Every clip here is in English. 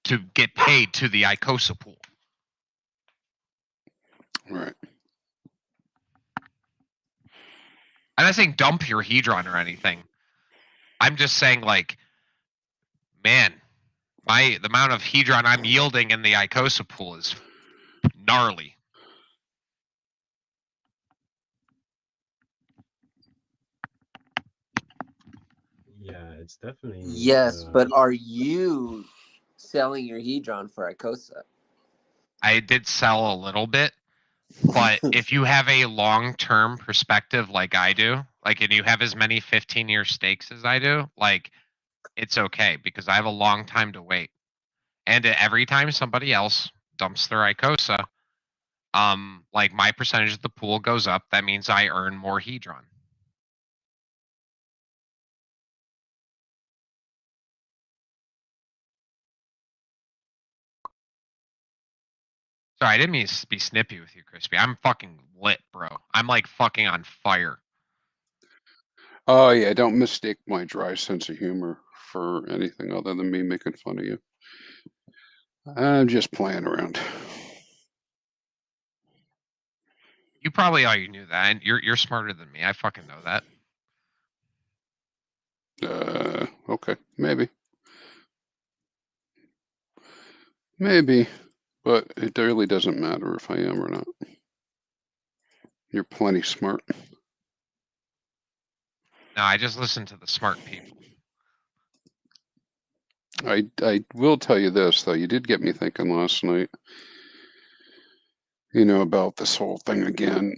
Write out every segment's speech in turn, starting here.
to get paid to the Icosa pool. Right. I'm not saying dump your Hedron or anything. I'm just saying, like, man, the amount of Hedron I'm yielding in the Icosa pool is gnarly. Yeah, it's definitely. Yes, but are you selling your Hedron for Icosa? I did sell a little bit, but if you have a long-term perspective like I do, like, and you have as many 15-year stakes as I do, like, it's okay because I have a long time to wait. And every time somebody else dumps their Icosa, like, my percentage of the pool goes up. That means I earn more Hedron. Sorry, I didn't mean to be snippy with you, Crispy. I'm fucking lit, bro. I'm like fucking on fire. Oh yeah, don't mistake my dry sense of humor for anything other than me making fun of you. I'm just playing around. You probably already knew that, and you're smarter than me. I fucking know that. Okay, maybe. Maybe, but it really doesn't matter if I am or not. You're plenty smart. No, I just listen to the smart people. I will tell you this, though. You did get me thinking last night, you know, about this whole thing again.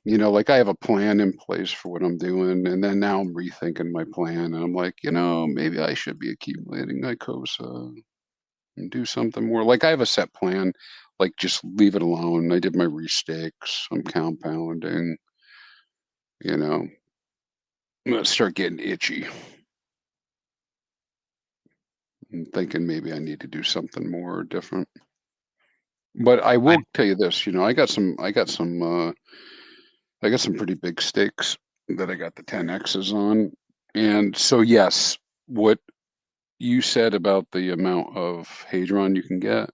You know, like I have a plan in place for what I'm doing, and then now I'm rethinking my plan, and I'm like, you know, maybe I should be accumulating Icosa and do something more. Like I have a set plan, like just leave it alone. I did my restakes. I'm compounding. You know, I'm gonna start getting itchy. I'm thinking maybe I need to do something more different. But I will tell you this, you know, I got some pretty big stakes that I got the 10Xs on. And so yes, what you said about the amount of Hedron you can get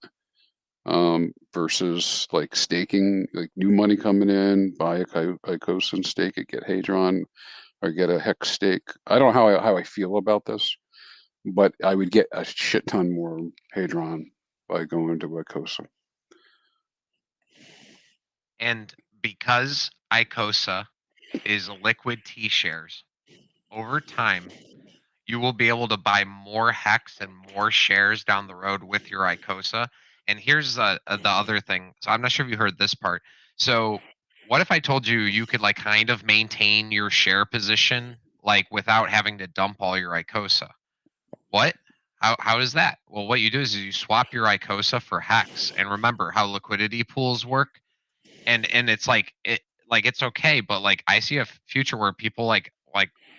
versus like staking, like new money coming in, buy a Icosa and stake it, get Hedron, or get a hex stake. I don't know how I feel about this, but I would get a shit ton more Hedron by going to Icosa. And because Icosa is liquid T-shares, over time, you will be able to buy more hex and more shares down the road with your Icosa. And here's the other thing. So I'm not sure if you heard this part. So what if I told you you could like kind of maintain your share position like without having to dump all your Icosa? What? How is that? Well, what you do is you swap your Icosa for hex. And remember how liquidity pools work? And it's like it's okay, but like I see a future where people like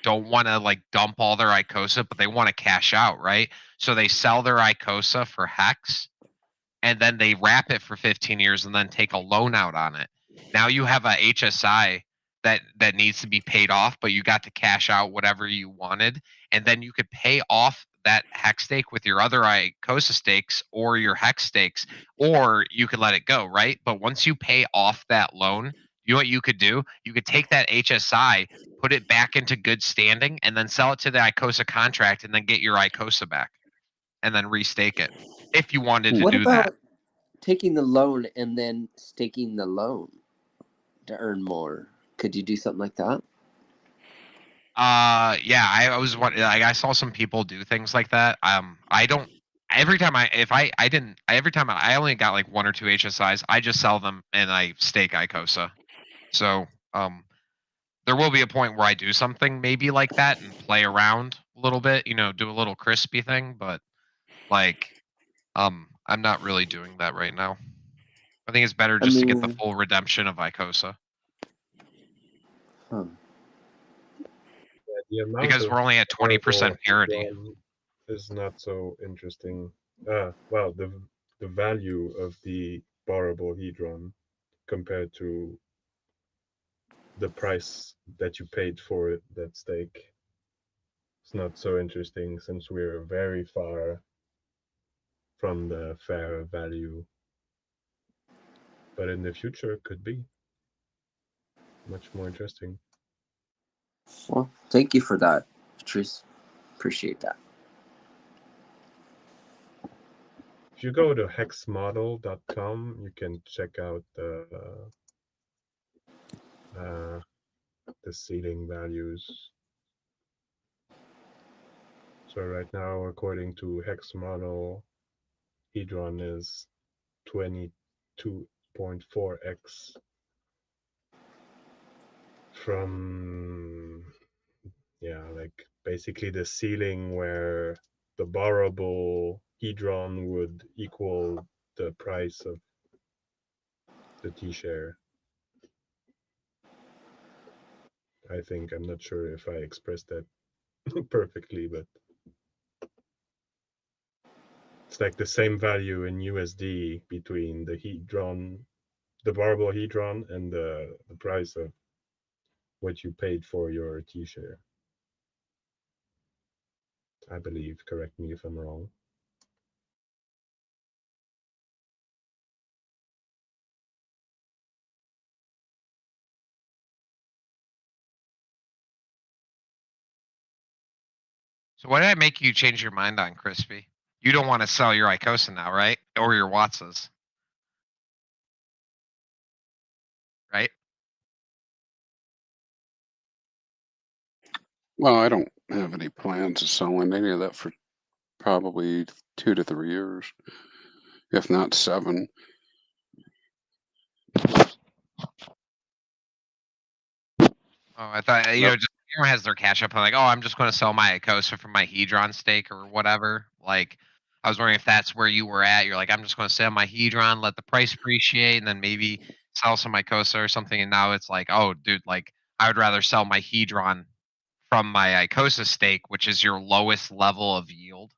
don't want to like dump all their Icosa, but they want to cash out, right? So they sell their Icosa for hex, and then they wrap it for 15 years and then take a loan out on it. Now you have a HSI that needs to be paid off, but you got to cash out whatever you wanted, and then you could pay off that hex stake with your other Icosa stakes or your hex stakes, or you could let it go, right? But once you pay off that loan, you know what you could do? You could take that HSI, put it back into good standing, and then sell it to the Icosa contract, and then get your Icosa back, and then restake it if you wanted to do that. What about taking the loan and then staking the loan to earn more? Could you do something like that? Yeah, I was like I saw some people do things like that. I don't. Every time I only got like 1 or 2 HSIs. I just sell them and I stake Icosa. So there will be a point where I do something maybe like that and play around a little bit. You know, do a little crispy thing, but like I'm not really doing that right now. I think it's better just to get the full redemption of Icosa. Because we're only at 20% parity. Is not so interesting. Well, the value of the borrowable Hedron compared to the price that you paid for it, that stake, it's not so interesting since we're very far from the fair value. But in the future, it could be much more interesting. Well, thank you for that, Patrice. Appreciate that. If you go to hexmodel.com, you can check out the ceiling values. So right now, according to hex model, Hedron is 22.4x from, like basically the ceiling where the borrowable Hedron would equal the price of the T-share. I think, I'm not sure if I expressed that perfectly, but it's like the same value in USD between the Hedron, the borrowable Hedron, and the price of what you paid for your T-share. I believe, correct me if I'm wrong. So why did I make you change your mind on Crispy? You don't want to sell your Icosa now, right? Or your Watsas, right? Well, I don't have any plans of selling any of that for probably 2 to 3 years, if not 7. Oh, I thought, just everyone has their cash up and like, oh, I'm just going to sell my Icosa for my Hedron stake or whatever. Like, I was wondering if that's where you were at. You're like, I'm just going to sell my Hedron, let the price appreciate, and then maybe sell some Icosa or something. And now it's like, oh, dude, like, I would rather sell my Hedron from my Icosa stake, which is your lowest level of yield.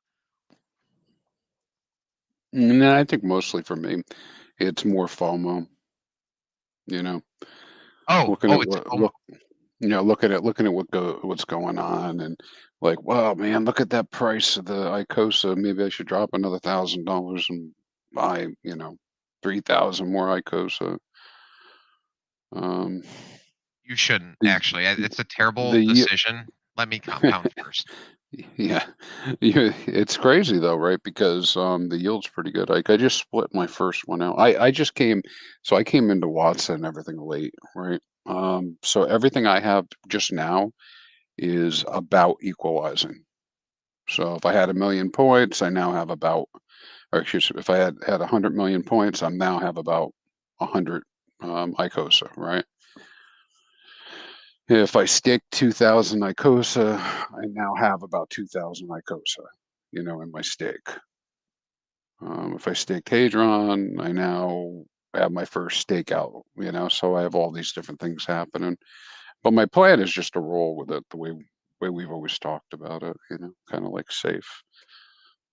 No, I think mostly for me, it's more FOMO. Looking at It's what looking at what's going on, and like, wow, man, look at that price of the Icosa. Maybe I should drop another $1,000 and buy, 3,000 more Icosa. You shouldn't, The actually. It's a terrible the ye- decision. Let me compound first. yeah, it's crazy though, right? Because the yield's pretty good. Like I just split my first one out. I just came, so I came into Watson and everything late, right? So everything I have just now is about equalizing. So if I had 1,000,000 points, I now have about, or excuse me, if I had 100 million points, I now have about 100 Icosa, right? If I stake 2,000 Icosa, I now have about 2,000 Icosa, in my stake. If I staked Hedron, I now have my first stake out, so I have all these different things happening. But my plan is just to roll with it the way we've always talked about it, kind of like safe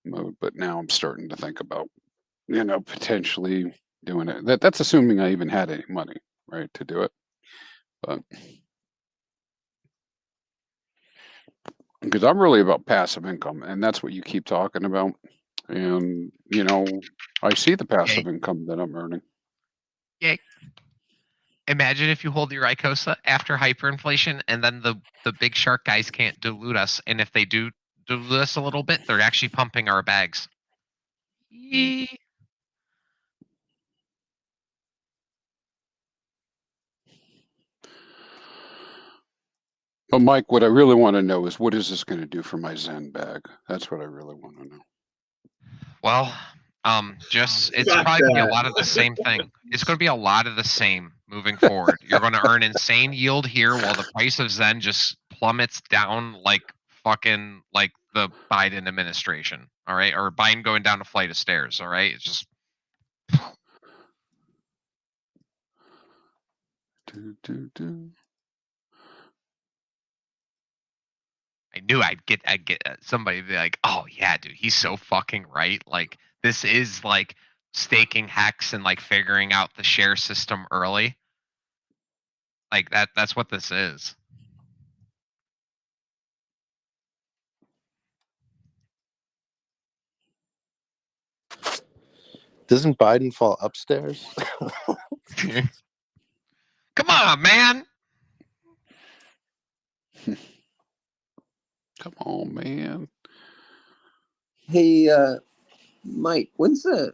mode. But now I'm starting to think about, potentially doing it. That's assuming I even had any money, right, to do it. But because I'm really about passive income, and that's what you keep talking about. And I see the passive income that I'm earning. Yay. Imagine if you hold your Icosa after hyperinflation, and then the big shark guys can't dilute us. And if they do dilute us a little bit, they're actually pumping our bags. Yee. But Mike, what I really want to know is what is this going to do for my Zen bag? That's what I really want to know. Well, it's Fuck probably be a that. lot of the same thing. It's going to be a lot of the same moving forward. You're going to earn insane yield here while the price of Zen just plummets down like fucking like the Biden administration. All right, or Biden going down a flight of stairs. All right, it's just. I knew I'd get somebody be like, oh yeah, dude, he's so fucking right. Like this is like staking hex and like figuring out the share system early. Like that's what this is. Doesn't Biden fall upstairs? Come on, man. Come on, man. Hey, Mike, when's the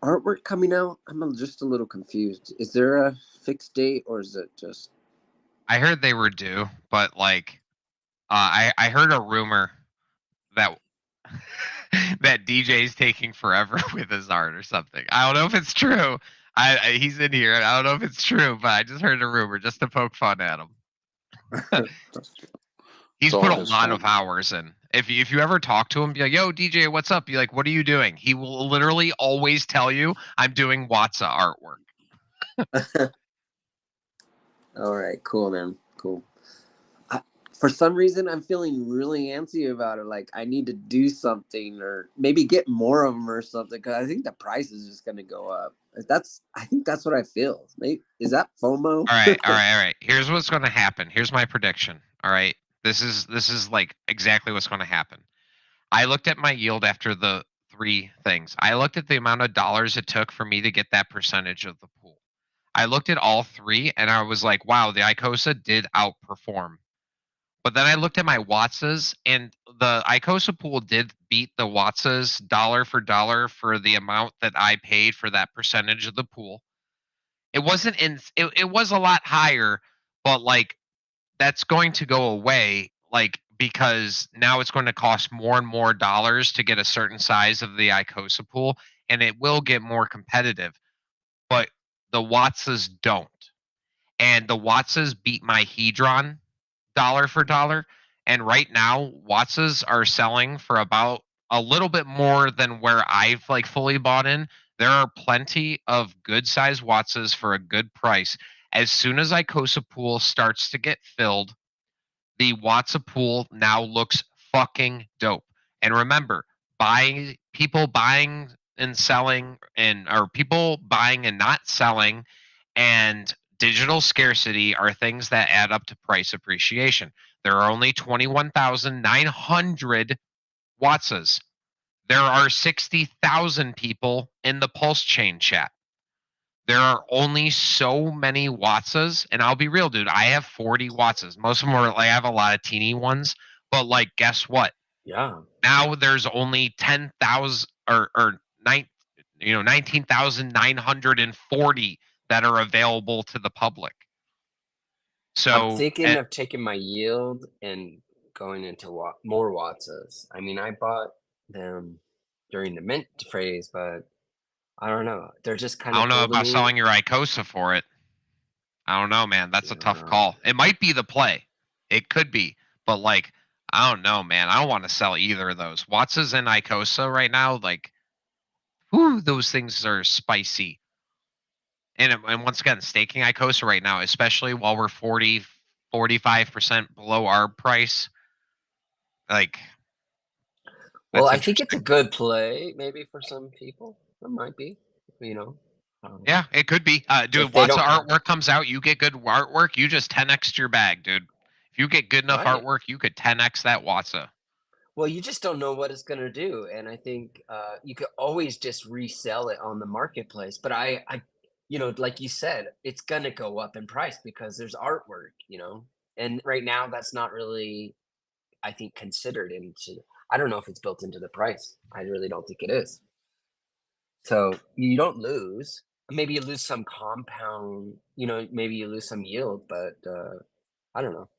artwork coming out? I'm just a little confused. Is there a fixed date, or is it just? I heard they were due, but like, I heard a rumor that that DJ's taking forever with his art or something. I don't know if it's true. He's in here. I don't know if it's true, but I just heard a rumor just to poke fun at him. He's all put a his lot fault. of hours in. If you ever talk to him, be like, "Yo, DJ, what's up?" Be like, "What are you doing?" He will literally always tell you, "I'm doing Watsa artwork." All right, cool, man, cool. For some reason, I'm feeling really antsy about it. Like I need to do something, or maybe get more of them or something. Because I think the price is just gonna go up. I think that's what I feel. Maybe, is that FOMO? All right. Here's what's going to happen. Here's my prediction. All right, this is like exactly what's going to happen. I looked at my yield after the 3 things. I looked at the amount of dollars it took for me to get that percentage of the pool. I looked at all 3 and I was like, wow, the Icosa did outperform. But then I looked at my Watsas and the Icosa pool did beat the Watsas dollar for dollar for the amount that I paid for that percentage of the pool. It wasn't it was a lot higher, but like that's going to go away, like because now it's going to cost more and more dollars to get a certain size of the Icosa pool, and it will get more competitive. But the Watsas don't, and the Watsas beat my Hedron dollar for dollar. And right now, Watsas are selling for about a little bit more than where I've like fully bought in. There are plenty of good size Watsas for a good price. As soon as Icosa pool starts to get filled, the Watsa pool now looks fucking dope. And remember, people buying and selling and or people buying and not selling and digital scarcity are things that add up to price appreciation. There are only 21,900 Watsas. There are 60,000 people in the PulseChain chat. There are only so many Watsas, and I'll be real, dude. I have 40 Watsas. Most of them are like I have a lot of teeny ones, but like, guess what? Yeah. Now there's only 10,000 or 19,940 that are available to the public. I'm So thinking of taking my yield and going into more Watsas. I mean, I bought them during the mint phase, but I don't know. They're just kind I of don't know cool to about me. selling your Icosa for it. I don't know, man. That's a tough Yeah. call. It might be the play. It could be. But like, I don't know, man. I don't want to sell either of those. Watsas and Icosa right now, like, whew, those things are spicy. And once again, staking Icosa right now, especially while we're 45% below our price, like, Well, that's I think it's a interesting. good play, maybe for some people. It might be, you know. Yeah, it could be. Dude, If they lots of don't have- artwork comes out. You get good artwork, you just 10x your bag, dude. If you get good enough Right. artwork, you could 10x that Watsa. Well, you just don't know what it's going to do, and I think you could always just resell it on the marketplace. But like you said, it's going to go up in price because there's artwork, and right now that's not really, I think, considered into. I don't know if it's built into the price. I really don't think it is. So you don't lose. Maybe you lose some compound. Maybe you lose some yield, but I don't know.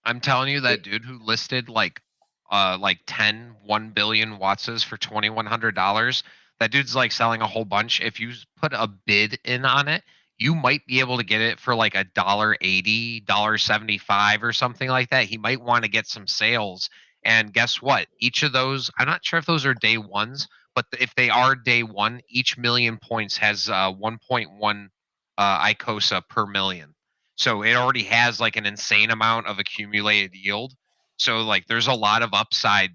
I'm telling you, that dude who listed like 10 1 billion Watsas for $2,100, that dude's like selling a whole bunch. If you put a bid in on it, you might be able to get it for like $1.80, $1.75 or something like that. He might want to get some sales. And guess what? Each of those, I'm not sure if those are day ones, but if they are day one, each million points has 1.1 Icosa per million. So it already has like an insane amount of accumulated yield. So like there's a lot of upside,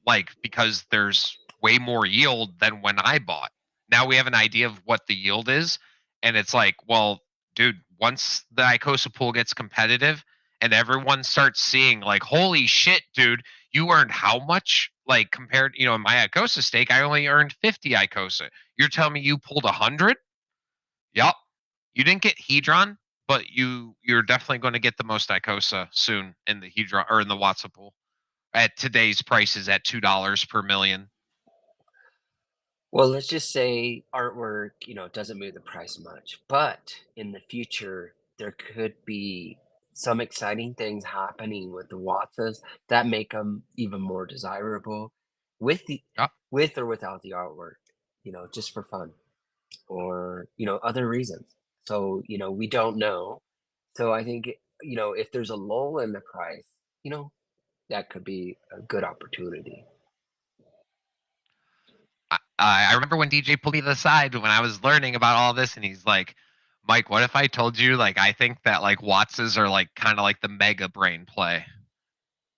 like because there's way more yield than when I bought. Now we have an idea of what the yield is, and it's like, well, dude, once the Icosa pool gets competitive and everyone starts seeing like, holy shit, dude, you earned how much like compared, in my Icosa stake, I only earned 50 Icosa. You're telling me you pulled 100? Yup. You didn't get Hedron, but you're definitely going to get the most Icosa soon in the Hedron or in the Watson pool. At today's prices at $2 per million. Well, let's just say artwork, doesn't move the price much, but in the future, there could be some exciting things happening with the Watsas that make them even more desirable with the Yup. with or without the artwork, just for fun or, other reasons. So, we don't know. So I think, if there's a lull in the price, that could be a good opportunity. I remember when DJ pulled me to the side when I was learning about all this, and he's like, Mike, what if I told you, like, I think that, like, Watsas are, like, kind of like the mega brain play?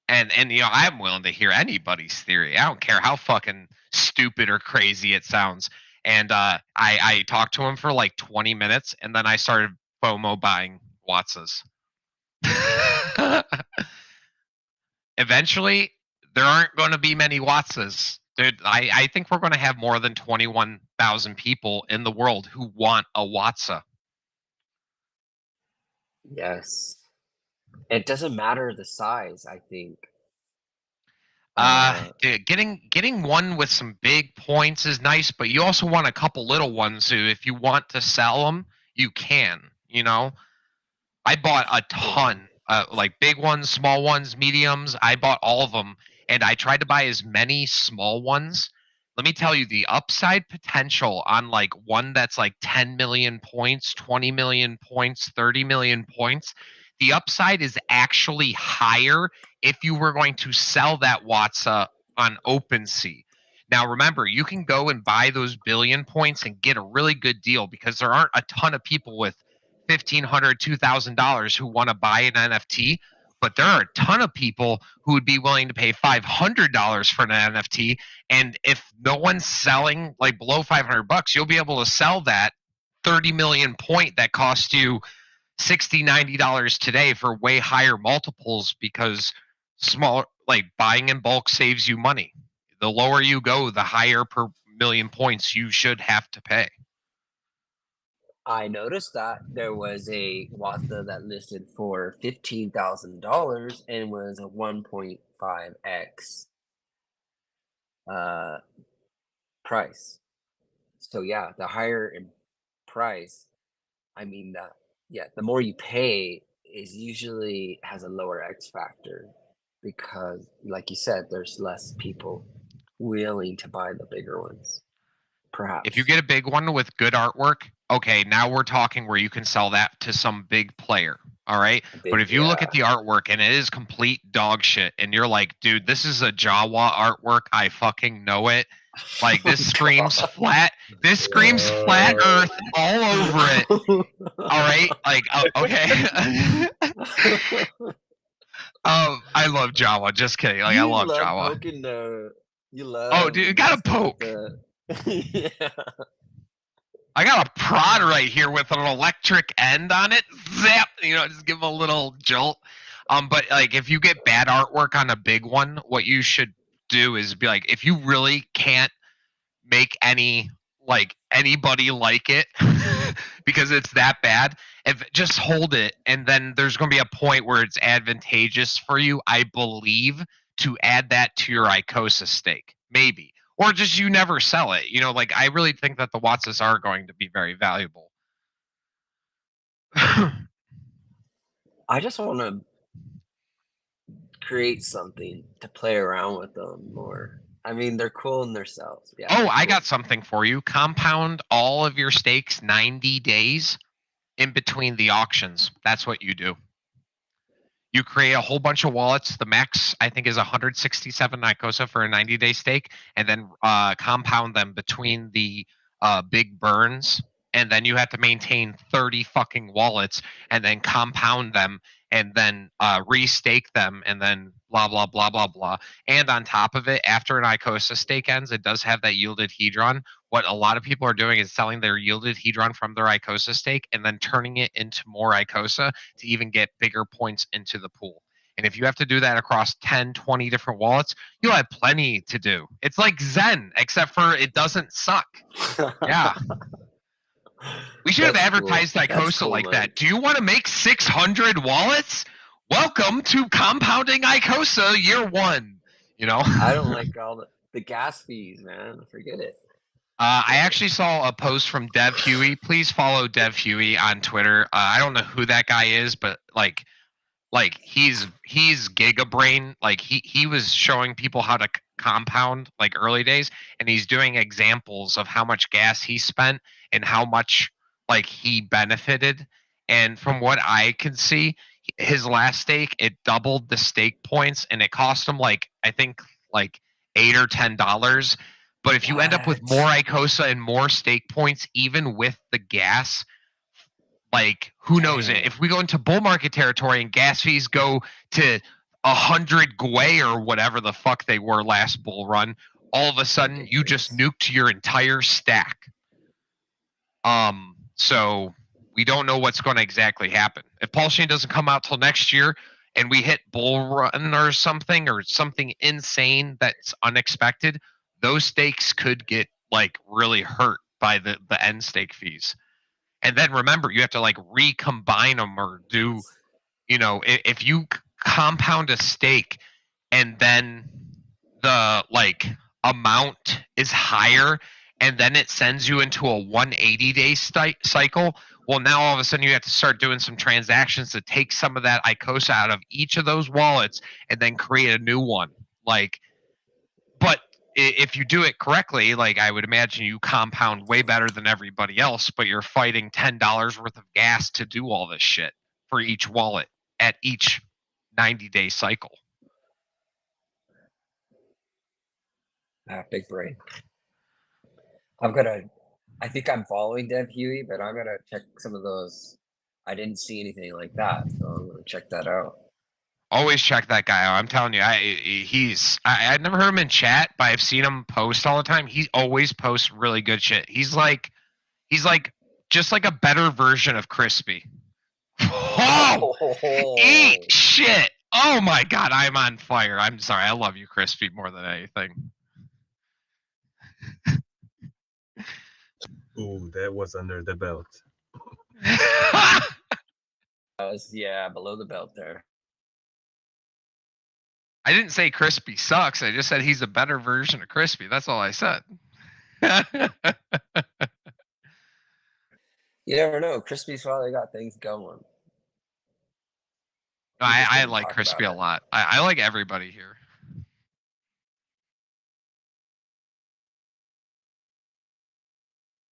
And I'm willing to hear anybody's theory. I don't care how fucking stupid or crazy it sounds. And I talked to him for, like, 20 minutes, and then I started FOMO buying Watsas. Eventually, there aren't going to be many Watsas. Dude, I think we're going to have more than 21,000 people in the world who want a Watsa. Yes. It doesn't matter the size, I think. Dude, getting one with some big points is nice, but you also want a couple little ones who, if you want to sell them, you can. I bought a ton, like big ones, small ones, mediums. I bought all of them, and I tried to buy as many small ones. Let me tell you, the upside potential on like one that's like 10 million points, 20 million points, 30 million points, the upside is actually higher if you were going to sell that Watsa on OpenSea. Now, remember, you can go and buy those billion points and get a really good deal because there aren't a ton of people with $1,500, $2,000 who want to buy an NFT, but there are a ton of people who would be willing to pay $500 for an NFT. And if no one's selling like below $500, you'll be able to sell that 30 million point that cost you $60, $90 today for way higher multiples because buying in bulk saves you money. The lower you go, the higher per million points you should have to pay. I noticed that there was a Watsa that listed for $15,000 and was a 1.5x price. So yeah, the higher in price, I mean the more you pay is usually has a lower X factor because, like you said, there's less people willing to buy the bigger ones. Perhaps. If you get a big one with good artwork, okay, now we're talking where you can sell that to some big player. All right. But if you look at the artwork and it is complete dog shit, and you're like, dude, this is a Jawa artwork. I fucking know it. Like this screams flat. This screams flat Earth all over it. All right. Like, okay. I love Jawa. Just kidding. Like, I love Jawa. Poking you love. Oh, dude, you got to poke. Yeah. I got a prod right here with an electric end on it. Zap, just give them a little jolt. But like if you get bad artwork on a big one, what you should do is be like, if you really can't make anybody like it because it's that bad, just hold it, and then there's going to be a point where it's advantageous for you, I believe, to add that to your Icosa stake, maybe. Or just you never sell it. Like I really think that the Watsas are going to be very valuable. I just want to create something to play around with them more. I mean, they're cool in themselves. Yeah. Oh, I got something for you. Compound all of your stakes 90 days in between the auctions. That's what you do. You create a whole bunch of wallets. The max, I think, is 167 Icosa for a 90-day stake, and then compound them between the big burns. And then you have to maintain 30 fucking wallets, and then compound them, and then restake them, and then blah, blah, blah, blah, blah. And on top of it, after an Icosa stake ends, it does have that yielded Hedron. What a lot of people are doing is selling their yielded Hedron from their Icosa stake and then turning it into more Icosa to even get bigger points into the pool. And if you have to do that across 10, 20 different wallets, you'll have plenty to do. It's like Zen, except for it doesn't suck. Yeah. We should have advertised Icosa like that. Do you want to make 600 wallets? Welcome to compounding Icosa year 1. You know? I don't like all the gas fees, man. Forget it. I actually saw a post from Dev Huey. Please follow Dev Huey on Twitter. I don't know who that guy is, but like he's gigabrain. Like he was showing people how to compound like early days, and he's doing examples of how much gas he spent and how much like he benefited. And from what I can see, his last stake, it doubled the stake points, and it cost him like I think like $8 or $10. But if you end up with more Icosa and more stake points, even with the gas, like who knows it? If we go into bull market territory and gas fees go to 100 gwei or whatever the fuck they were last bull run, all of a sudden you just nuked your entire stack. So we don't know what's going to exactly happen. If PulseChain doesn't come out till next year and we hit bull run or something insane that's unexpected, those stakes could get like really hurt by the end stake fees. And then remember, you have to like recombine them or do, you know, if you compound a stake and then the like amount is higher and then it sends you into a 180-day cycle, well, now all of a sudden you have to start doing some transactions to take some of that Icosa out of each of those wallets and then create a new one. Like, but if you do it correctly, like I would imagine you compound way better than everybody else, but you're fighting $10 worth of gas to do all this shit for each wallet at each 90-day cycle. Big brain. I think I'm following Dev Huey, but I'm gonna check some of those. I didn't see anything like that, so I'm gonna check that out. Always check that guy out. I'm telling you, I'd never heard him in chat, but I've seen him post all the time. He always posts really good shit. He's like just like a better version of Crispy. Oh, eat shit. Oh my god, I'm on fire. I'm sorry. I love you, Crispy, more than anything. Ooh, that was under the belt. That was, yeah, below the belt there. I didn't say Crispy sucks. I just said he's a better version of Crispy. That's all I said. You never know. Crispy's probably got things going. I like Crispy a lot. I like everybody here.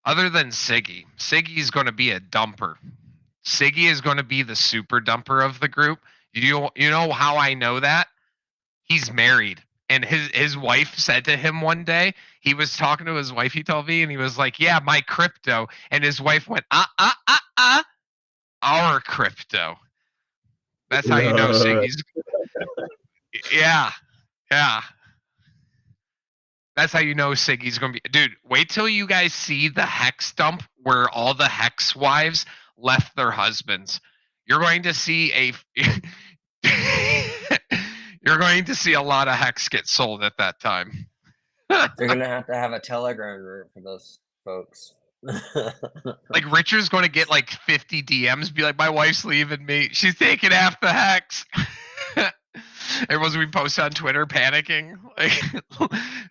Other than Siggy. Siggy's going to be a dumper. Siggy is going to be the super dumper of the group. You know how I know that? He's married. And his wife said to him one day, he was talking to his wife, he told me, and he was like, yeah, my crypto. And his wife went, our crypto. That's how you know Siggy's. Yeah. That's how you know Siggy's going to be. Dude, wait till you guys see the hex dump where all the hex wives left their husbands. You're going to see you're going to see a lot of hex get sold at that time. They're going to have a Telegram group for those folks. Like Richard's going to get like 50 DMs, be like, my wife's leaving me. She's taking half the hex. Everyone's we post on Twitter panicking. Like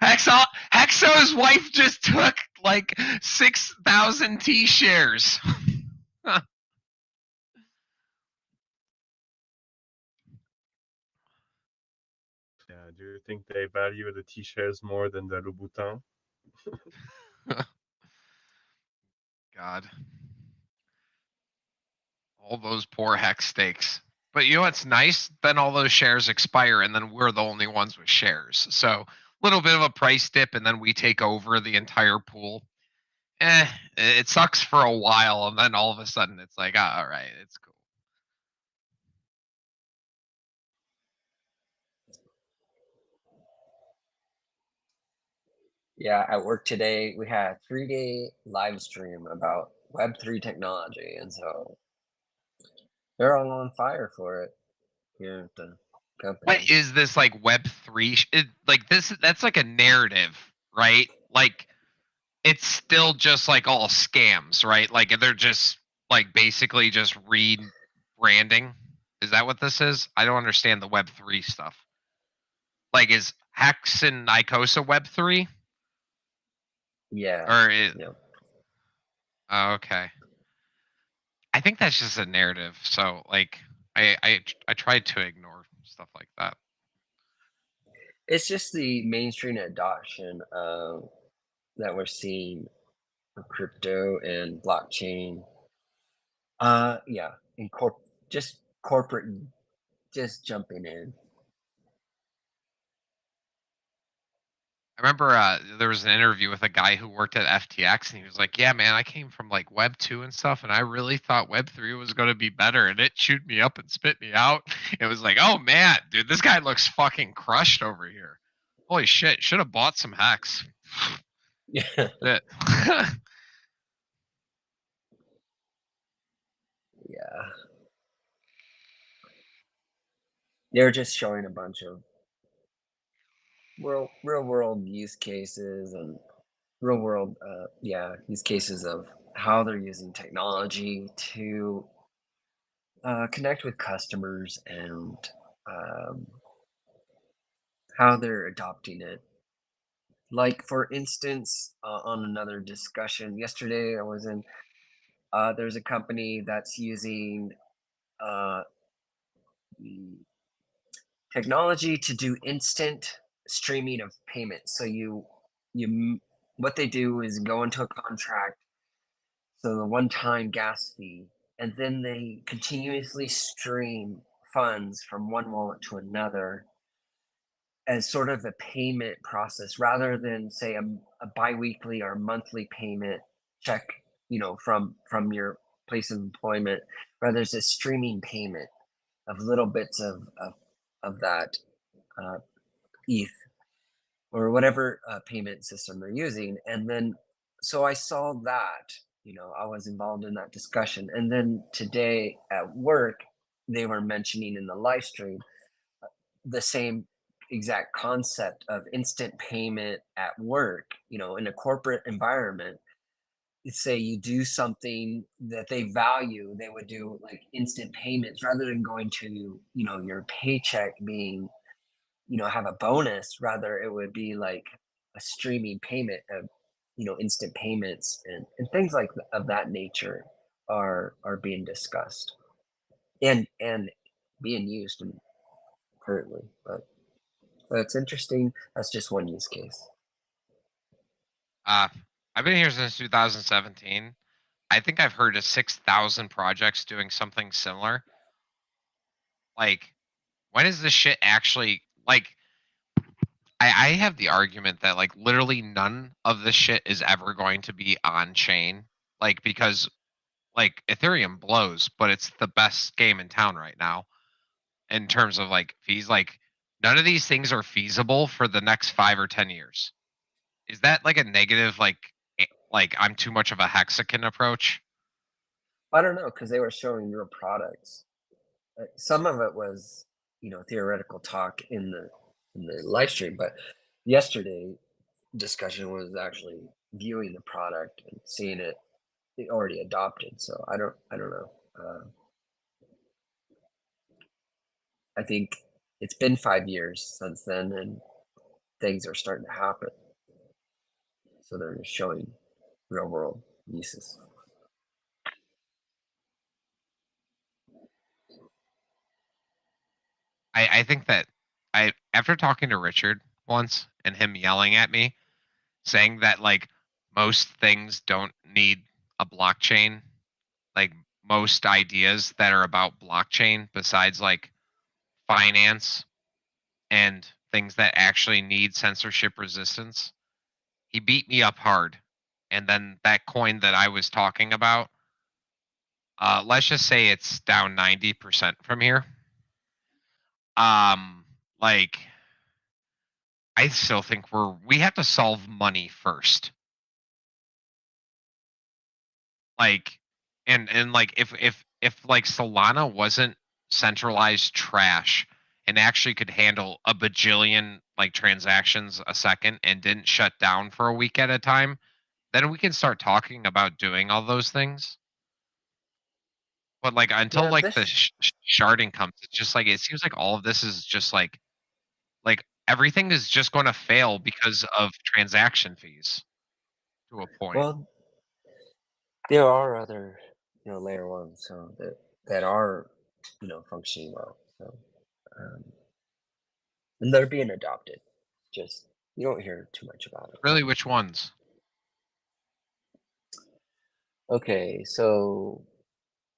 Hexo's wife just took like 6,000 T shares. Yeah, do you think they value the T shares more than the Louboutin? God. All those poor hex stakes. But you know what's nice? Then all those shares expire, and then we're the only ones with shares. So a little bit of a price dip, and then we take over the entire pool. It sucks for a while, and then all of a sudden it's like, all right, it's cool. Yeah, at work today, we had a 3-day live stream about Web3 technology, and so they're all on fire for it here at the company. What is this like Web3? Like this, that's like a narrative, right? Like it's still just like all scams, right? Like they're just like basically just rebranding. Is that what this is? I don't understand the Web3 stuff. Like is Hex and Icosa Web3? Yeah. Or Yeah. oh, okay. I think that's just a narrative. So like I tried to ignore stuff like that. It's just the mainstream adoption that we're seeing for crypto and blockchain. Yeah, and just corporate just jumping in. I remember there was an interview with a guy who worked at FTX, and he was like, "Yeah, man, I came from like Web 2 and stuff, and I really thought Web 3 was going to be better, and it chewed me up and spit me out." It was like, "Oh man, dude, this guy looks fucking crushed over here. Holy shit, should have bought some Hex." Yeah. Shit. Yeah. They're just showing a bunch of real world use cases and real world use cases of how they're using technology to connect with customers and um, how they're adopting it. Like for instance, on another discussion yesterday, I was in. There's a company that's using uh, the technology to do instant streaming of payments. So what they do is go into a contract, so the one-time gas fee, and then they continuously stream funds from one wallet to another as sort of a payment process rather than say a biweekly or monthly payment check, from your place of employment. Rather, it's a streaming payment of little bits of that uh, ETH or whatever payment system they're using. And then, so I saw that, I was involved in that discussion. And then today at work, they were mentioning in the live stream the same exact concept of instant payment at work, in a corporate environment. Say you do something that they value, they would do like instant payments rather than going to, your paycheck being, have a bonus. Rather, it would be like a streaming payment of, instant payments and things like of that nature are being discussed and being used currently. But it's interesting. That's just one use case. I've been here since 2017. I think I've heard of 6,000 projects doing something similar. Like, when is this shit actually like? I have the argument that like literally none of this shit is ever going to be on chain, like because like Ethereum blows, but it's the best game in town right now in terms of like fees. Like none of these things are feasible for the next 5 or 10 years. Is that like a negative? Like I'm too much of a hexagon approach? I don't know, because they were showing real products. Some of it was, theoretical talk in the live stream, but yesterday discussion was actually viewing the product and seeing it already adopted. So I don't know. I think it's been 5 years since then, and things are starting to happen. So they're just showing real world uses. I think that after talking to Richard once and him yelling at me, saying that like most things don't need a blockchain, like most ideas that are about blockchain besides like finance and things that actually need censorship resistance. He beat me up hard. And then that coin that I was talking about, let's just say it's down 90% from here. Um, like I still think we have to solve money first. Like and like if like Solana wasn't centralized trash and actually could handle a bajillion like transactions a second and didn't shut down for a week at a time, then we can start talking about doing all those things. But like until Yeah, like the this sharding comes, it's just like it seems like all of this is just like everything is just going to fail because of transaction fees to a point. well, there are other layer ones so that are functioning well. So um, and they're being adopted. Just you don't hear too much about it. Really, which ones? Okay, so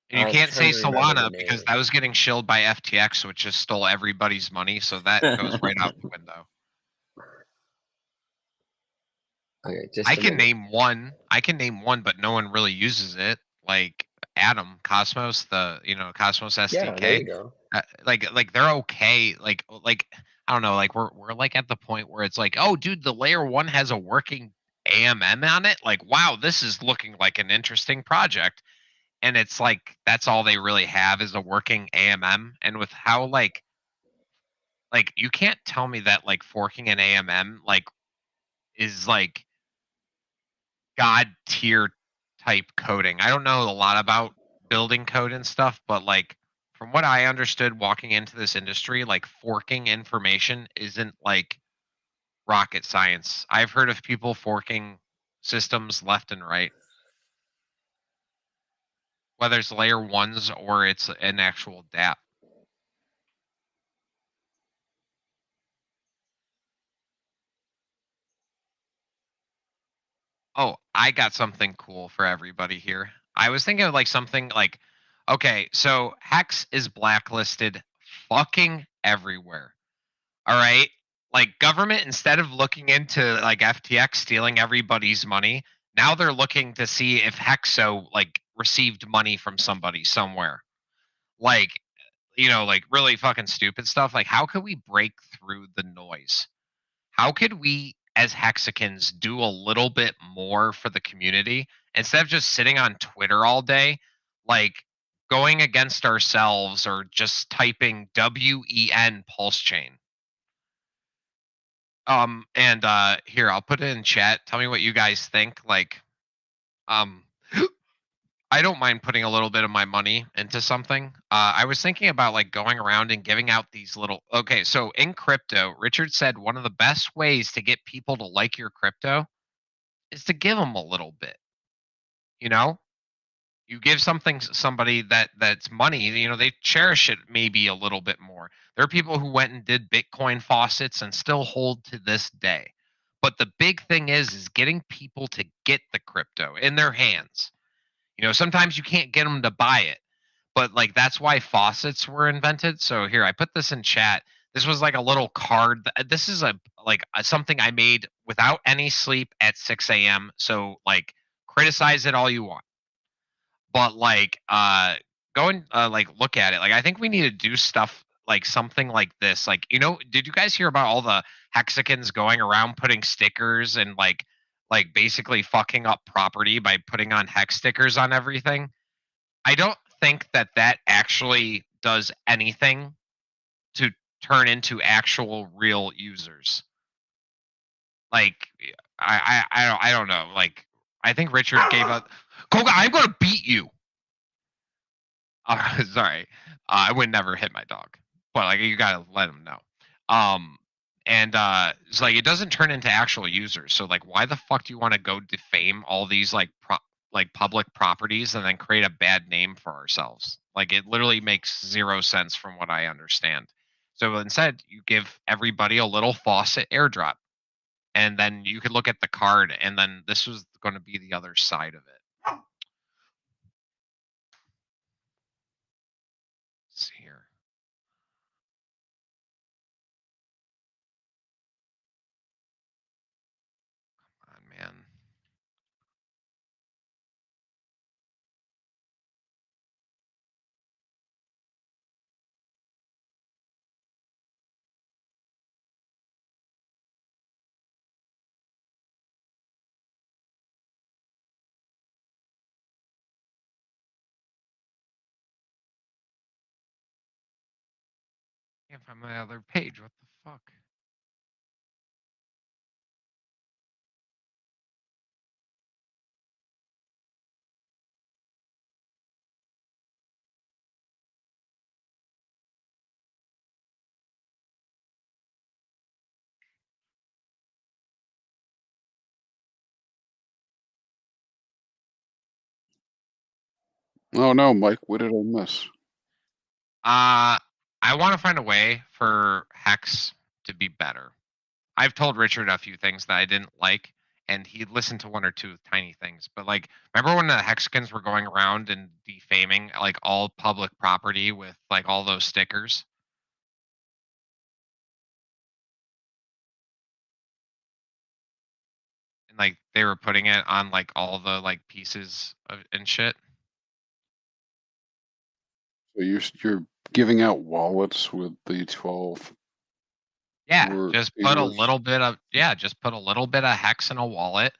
And you I'm can't trying say to remember the Solana because name. that was getting shilled by FTX, which just stole everybody's money. So that goes right out the window. Okay, just I a can minute. name one. I can name one, but no one really uses it. Like Atom, Cosmos, Cosmos Yeah, there SDK. you go. Like they're okay. Like I don't know. Like we're like at the point where it's like, oh, dude, the layer one has a working AMM on it. Like, wow, this is looking like an interesting project. And it's like that's all they really have is a working AMM. And with how like you can't tell me that like forking an AMM like is like god tier type coding. I don't know a lot about building code and stuff, but like from what I understood walking into this industry, like forking information isn't like rocket science. I've heard of people forking systems left and right, whether it's layer ones or it's an actual DApp. Oh, I got something cool for everybody here. I was thinking of like something like, okay, so Hex is blacklisted fucking everywhere. All right. Like government, instead of looking into like FTX stealing everybody's money, now they're looking to see if Hexo like received money from somebody somewhere. Like, like really fucking stupid stuff. Like, how could we break through the noise? How could we as Hexicans do a little bit more for the community instead of just sitting on Twitter all day, like going against ourselves or just typing WEN PulseChain? And here, I'll put it in chat. Tell me what you guys think. Like, um, I don't mind putting a little bit of my money into something. I was thinking about like going around and giving out these little. Okay, so in crypto, Richard said one of the best ways to get people to like your crypto is to give them a little bit. You know, you give somebody that's money. They cherish it maybe a little bit more. There are people who went and did Bitcoin faucets and still hold to this day. But the big thing is getting people to get the crypto in their hands. Sometimes you can't get them to buy it, but like that's why faucets were invented. So here, I put this in chat. This was like a little card. This is something I made without any sleep at 6 a.m. So like criticize it all you want, but like go and like look at it. Like I think we need to do stuff like something like this. Like did you guys hear about all the Hexicans going around putting stickers and like basically fucking up property by putting on hex stickers on everything? I don't think that actually does anything to turn into actual real users. Like I don't know. Like I think Richard gave up. Koga, I'm gonna beat you. Sorry, I would never hit my dog, but like you gotta let him know. Um, and it's like it doesn't turn into actual users. So like, why the fuck do you want to go defame all these like public properties and then create a bad name for ourselves? Like it literally makes zero sense from what I understand. So instead, you give everybody a little faucet airdrop, and then you could look at the card, and then this was going to be the other side of it. Let's see here. Come on, man. Can't find my other page. What the fuck? Oh no, Mike, what did I miss? I want to find a way for Hex to be better. I've told Richard a few things that I didn't like, and he listened to one or two tiny things. But like, remember when the Hexicans were going around and defaming like all public property with like all those stickers? And like they were putting it on like all the like pieces of, and shit. So you're giving out wallets with the 12 Yeah, word just put a figures? little bit of just put a little bit of Hex in a wallet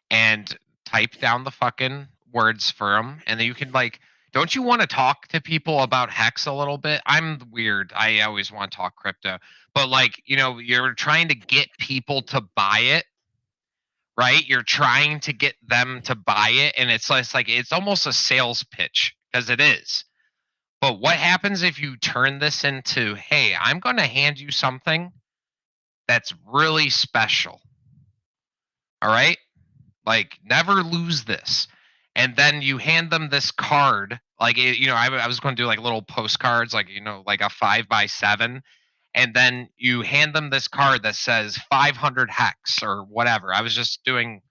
and type down the fucking words for them, and then you can like. Don't you want to talk to people about Hex a little bit? I'm weird. I always want to talk crypto, but like you're trying to get people to buy it, right? You're trying to get them to buy it, and it's like it's almost a sales pitch because it is. But what happens if you turn this into, hey, I'm going to hand you something that's really special. All right? Like, never lose this. And then you hand them this card. Like, I was going to do like little postcards, like, like a 5x7. And then you hand them this card that says 500 hex or whatever. I was just doing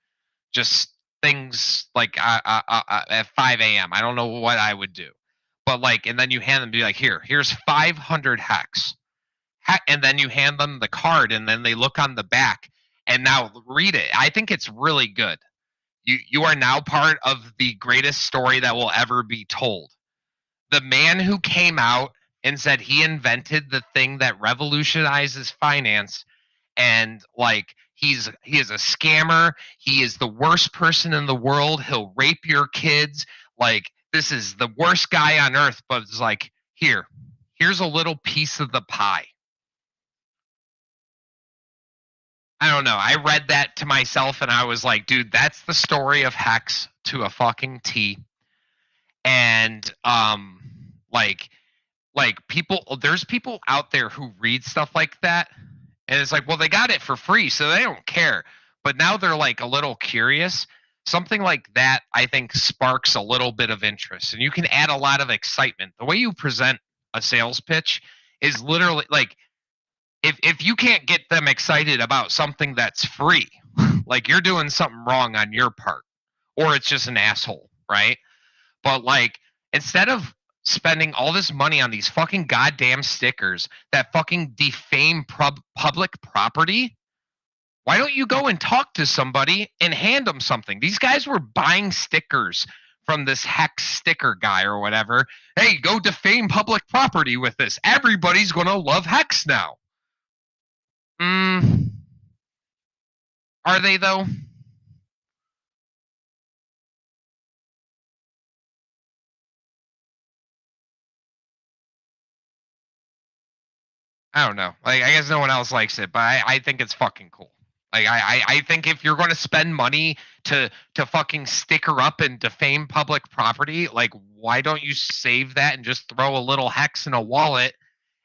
just things like at 5 a.m. I don't know what I would do. But like, and then you hand them, be like, here's 500 hex. And then you hand them the card, and then they look on the back and now read it. I think it's really good. You are now part of the greatest story that will ever be told. The man who came out and said he invented the thing that revolutionizes finance, and like he is a scammer. He is the worst person in the world. He'll rape your kids. Like, this is the worst guy on earth, but it's like, here's a little piece of the pie. I don't know. I read that to myself and I was like, dude, that's the story of Hex to a fucking T. And like people, there's people out there who read stuff like that, and it's like, well, they got it for free, so they don't care. But now they're like a little curious. Something like that, I think, sparks a little bit of interest, and you can add a lot of excitement. The way you present a sales pitch is literally like, if you can't get them excited about something that's free, like you're doing something wrong on your part, or it's just an asshole, right? But like, instead of spending all this money on these fucking goddamn stickers that fucking defame public property, why don't you go and talk to somebody and hand them something? These guys were buying stickers from this Hex sticker guy or whatever. Hey, go defame public property with this. Everybody's going to love Hex now. Are they though? I don't know. Like, I guess no one else likes it, but I think it's fucking cool. Like, I think if you're going to spend money to fucking sticker up and defame public property, like, why don't you save that and just throw a little hex in a wallet?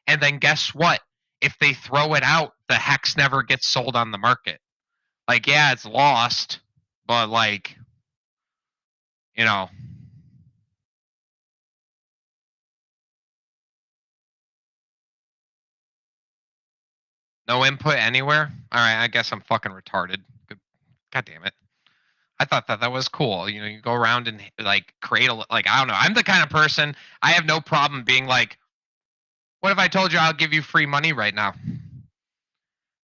And then guess what? If they throw it out, the hex never gets sold on the market. Like, yeah, it's lost, but like, you know. No input anywhere? All right, I guess I'm fucking retarded. God damn it. I thought that was cool. You go around and like create a, like, I don't know. I'm the kind of person, I have no problem being like, what if I told you I'll give you free money right now?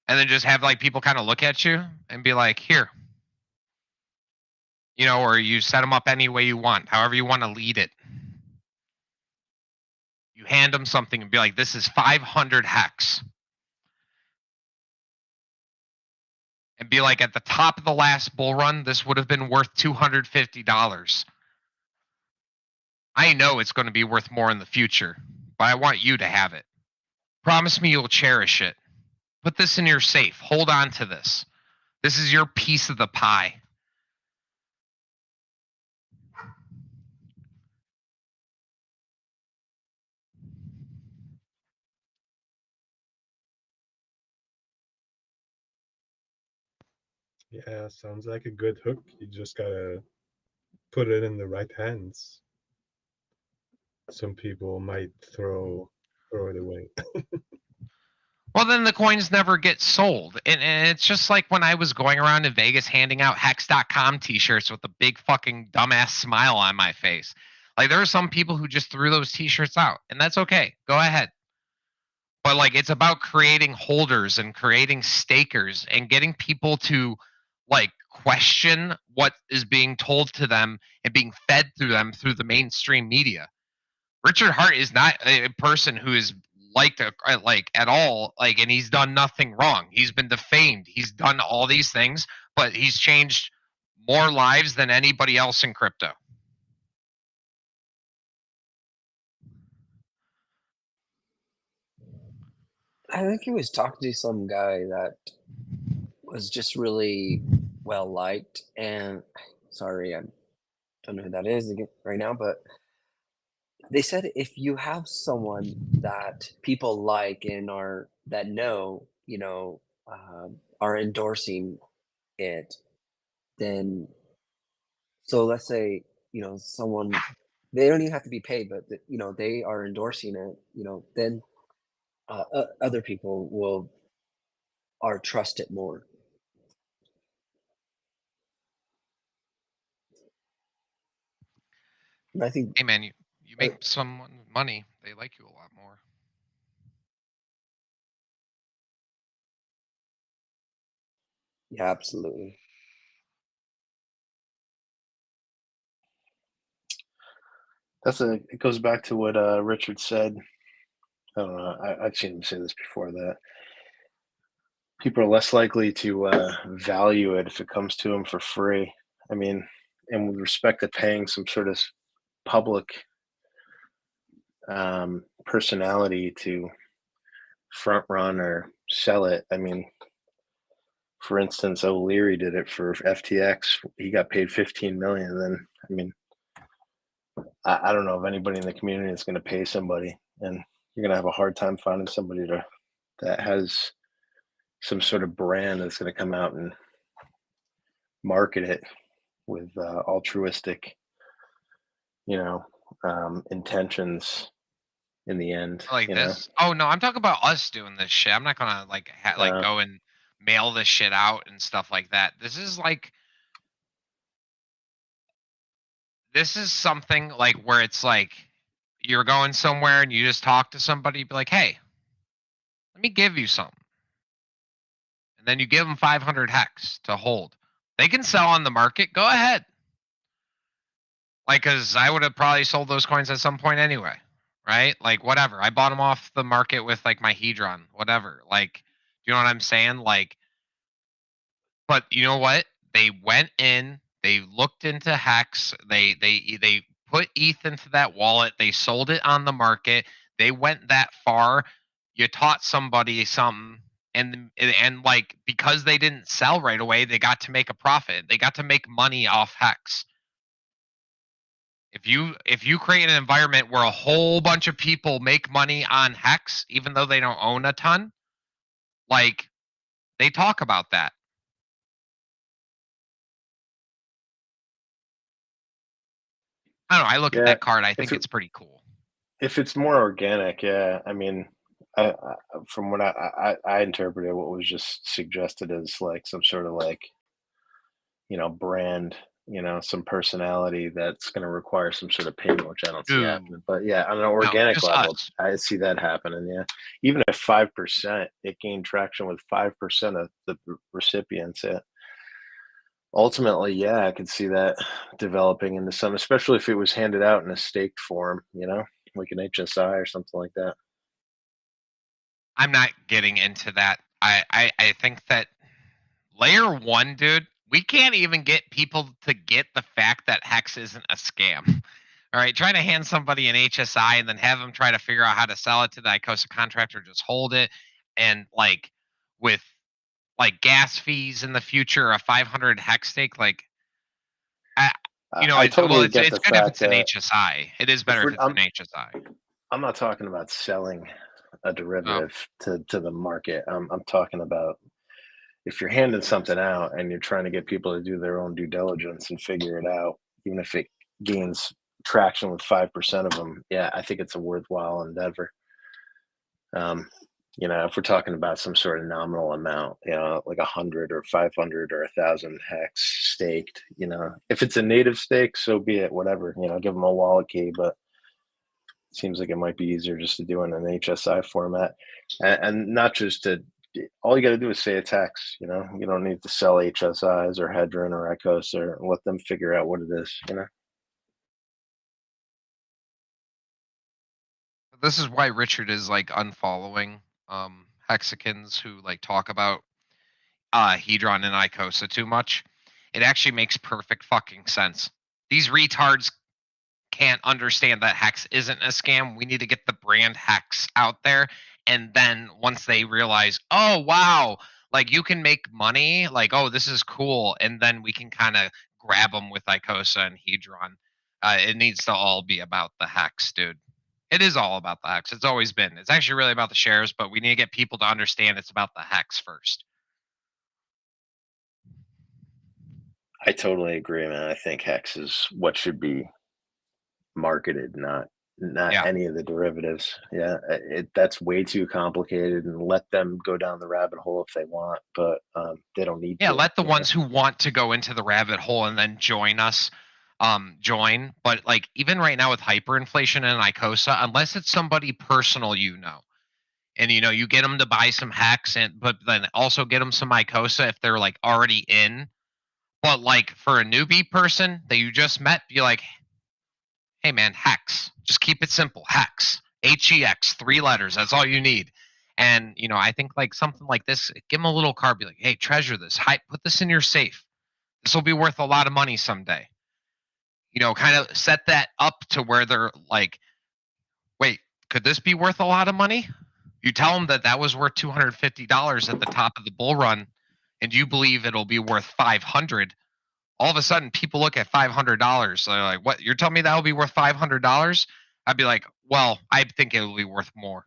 And then just have like people kind of look at you and be like, here. Or you set them up any way you want, however you want to lead it. You hand them something and be like, this is 500 hex. And be like, at the top of the last bull run, this would have been worth $250. I know it's going to be worth more in the future, but I want you to have it. Promise me you'll cherish it. Put this in your safe. Hold on to this. This is your piece of the pie. Yeah, sounds like a good hook. You just gotta put it in the right hands. Some people might throw it away. Well, then the coins never get sold. And it's just like when I was going around in Vegas handing out Hex.com t-shirts with a big fucking dumbass smile on my face. Like, there are some people who just threw those t-shirts out, and that's okay. Go ahead. But like, it's about creating holders and creating stakers and getting people to like question what is being told to them and being fed through them through the mainstream media. Richard Hart is not a person who is liked like at all, like, and he's done nothing wrong. He's been defamed. He's done all these things, but he's changed more lives than anybody else in crypto. I think he was talking to some guy that was just really well liked, and sorry, I don't know who that is again right now, but they said if you have someone that people like and are that know, are endorsing it, then so let's say someone, they don't even have to be paid, but they are endorsing it, then other people will are trust it more. And I think Hey man, you make some money, they like you a lot more. yeah, absolutely. It goes back to what Richard said. I don't know. I've seen him say this before, that people are less likely to value it if it comes to them for free. I mean, and with respect to paying some sort of public personality to front run or sell it. I mean, for instance, O'Leary did it for FTX. He got paid 15 million. Then, I mean, I don't know if anybody in the community is going to pay somebody, and you're going to have a hard time finding somebody that has some sort of brand that's going to come out and market it with altruistic, intentions in the end. Like this? Oh no, I'm talking about us doing this shit. I'm not gonna like go and mail this shit out and stuff like that. This is something like where it's like you're going somewhere and you just talk to somebody, be like, hey, let me give you something. And then you give them 500 hex to hold. They can sell on the market. Go ahead. Like, because I would have probably sold those coins at some point anyway, right? Like, whatever. I bought them off the market with like my Hedron, whatever. Like, you know what I'm saying? Like, but you know what? They went in, they looked into hex, they put ETH into that wallet, they sold it on the market, they went that far. You taught somebody something, and like, because they didn't sell right away, they got to make a profit. They got to make money off hex. If you create an environment where a whole bunch of people make money on hex, even though they don't own a ton, like, they talk about that. I don't know. I look at that card. I think it's pretty cool. If it's more organic, yeah. I mean, from what I interpreted, what was just suggested as like some sort of like, brand, some personality that's going to require some sort of payment, which I don't see happening. But yeah, on an organic level, I see that happening. Yeah, even if 5%, it gained traction with 5% of the recipients. Yeah. Ultimately, yeah, I could see that developing into some, especially if it was handed out in a staked form, like an HSI or something like that. I'm not getting into that. I think that layer one, dude, we can't even get people to get the fact that hex isn't a scam. All right, trying to hand somebody an HSI and then have them try to figure out how to sell it to the Icosa contractor, just hold it, and like with like gas fees in the future, a 500 hex stake, like I totally get the it's good if fact it's an that HSI. It is better if it's an HSI. I'm not talking about selling a Oh, derivative to the market. I'm talking about if you're handing something out and you're trying to get people to do their own due diligence and figure it out, even if it gains traction with 5% of them, yeah, I think it's a worthwhile endeavor. You know, if we're talking about some sort of nominal amount, you know, like 100 or 500 or 1,000 hex staked, you know, if it's a native stake, so be it, whatever, you know, give them a wallet key, but it seems like it might be easier just to do in an HSI format, and not just to, all you got to do is say it's hex, you know, you don't need to sell HSIs or Hedron or Icosa, or let them figure out what it is, you know. this is why Richard is like unfollowing hexicans who like talk about Hedron and Icosa too much. It actually makes perfect fucking sense. These retards can't understand that hex isn't a scam. We need to get the brand hex out there, and then once they realize, oh wow, like you can make money, like oh this is cool, and then we can kind of grab them with Icosa and Hedron. It needs to all be about the hex, dude. It is all about the hex. It's always been. It's actually really about the shares, but we need to get people to understand it's about the hex first. I totally agree, man. I think hex is what should be marketed, not Yeah. any of the derivatives. Yeah, that's way too complicated, and let them go down the rabbit hole if they want, but they don't need to. Yeah, let the ones who want to go into the rabbit hole and then join us join. But like even right now with hyperinflation and Icosa, unless it's somebody personal, you know, and you know you get them to buy some hex, and but then also get them some Icosa if they're like already in. But like for a newbie person that you just met, be like, hey man, hex. Just keep it simple. Hex. HEX, 3 letters. That's all you need. And you know, I think like something like this, give them a little card, be like, hey, treasure this. Put this in your safe. This will be worth a lot of money someday. You know, kind of set that up to where they're like, wait, could this be worth a lot of money? You tell them that that was worth $250 at the top of the bull run, and you believe it'll be worth 500. All of a sudden, people look at $500. They're like, "What? You're telling me that will be worth $500?" I'd be like, "Well, I think it will be worth more."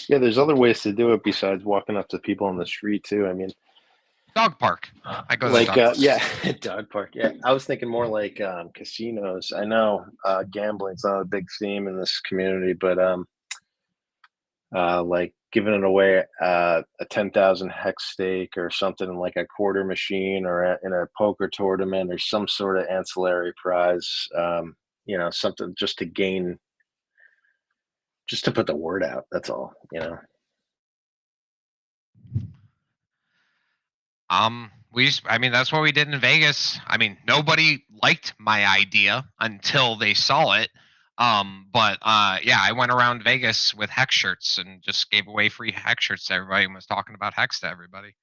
Yeah, there's other ways to do it besides walking up to people on the street too. I mean, Dog park. I go to like the dog park. yeah, dog park. Yeah, I was thinking more like casinos. I know gambling's not a big theme in this community, but like giving it away a 10,000 hex stake or something in like a quarter machine or in a poker tournament or some sort of ancillary prize. You know, something just to gain, just to put the word out. That's all. You know. I mean, that's what we did in Vegas. I mean, nobody liked my idea until they saw it. But yeah, I went around Vegas with hex shirts and just gave away free hex shirts to everybody and was talking about hex to everybody.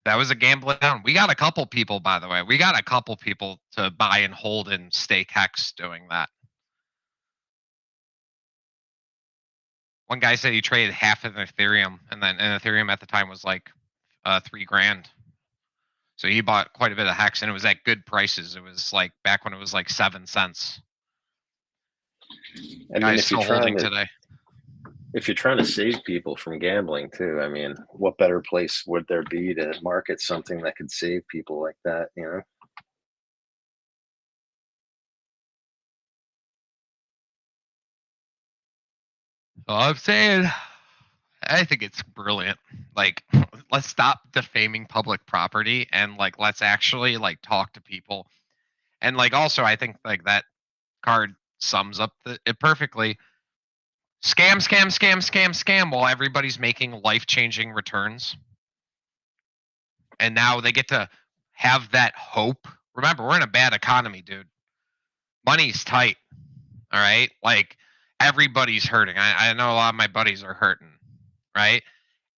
That was a gambling down. We got a couple people, by the way. We got a couple people to buy and hold and stake hex doing that. One guy said he traded half of Ethereum, and then and Ethereum at the time was like $3,000. So he bought quite a bit of hex, and it was at good prices. It was like back when it was like 7 cents. I mean, Guy's still holding today. If you're trying to save people from gambling too, I mean, what better place would there be to market something that could save people like that, you know? So I'm saying, I think it's brilliant. Like, let's stop defaming public property and like let's actually like talk to people. And like also, I think like that card sums up it perfectly. Scam, scam, scam, scam, scam while everybody's making life-changing returns. And now they get to have that hope. Remember, we're in a bad economy, dude. Money's tight. All right. Like everybody's hurting. I know a lot of my buddies are hurting. Right.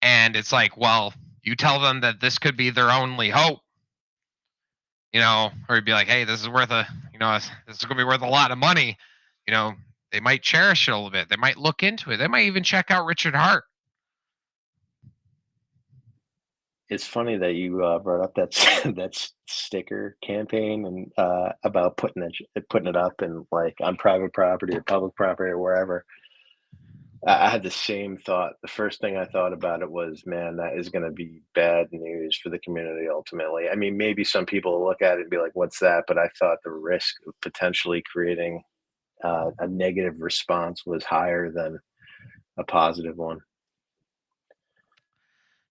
And it's like, well, you tell them that this could be their only hope. you know, or he'd be like, hey, this is worth this is gonna be worth a lot of money. You know, they might cherish it a little bit. They might look into it. They might even check out Richard Hart. It's funny that you brought up that sticker campaign and about putting it up and like on private property or public property or wherever. I had the same thought. The first thing I thought about it was, man, that is going to be bad news for the community ultimately. I mean, maybe some people will look at it and be like, what's that? But I thought the risk of potentially creating a negative response was higher than a positive one.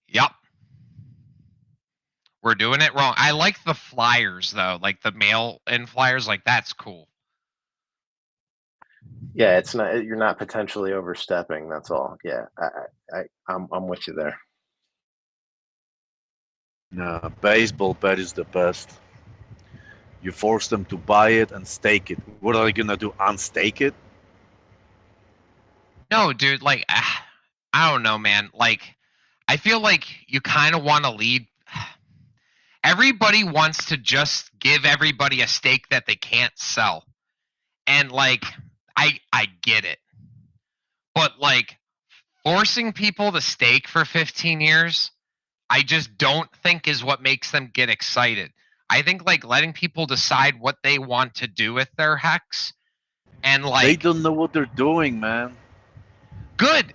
Yep. We're doing it wrong. I like the flyers though, like the mail-in flyers. Like that's cool. Yeah, it's not. You're not potentially overstepping. That's all. Yeah, I'm with you there. No, baseball bet is the best. You force them to buy it and stake it. What are they gonna do? Unstake it? No, dude. Like, I don't know, man. Like, I feel like you kind of want to lead. Everybody wants to just give everybody a stake that they can't sell, and like, I get it, but like, forcing people to stake for 15 years, I just don't think is what makes them get excited. I think like letting people decide what they want to do with their hex, and like They don't know what they're doing, man. good.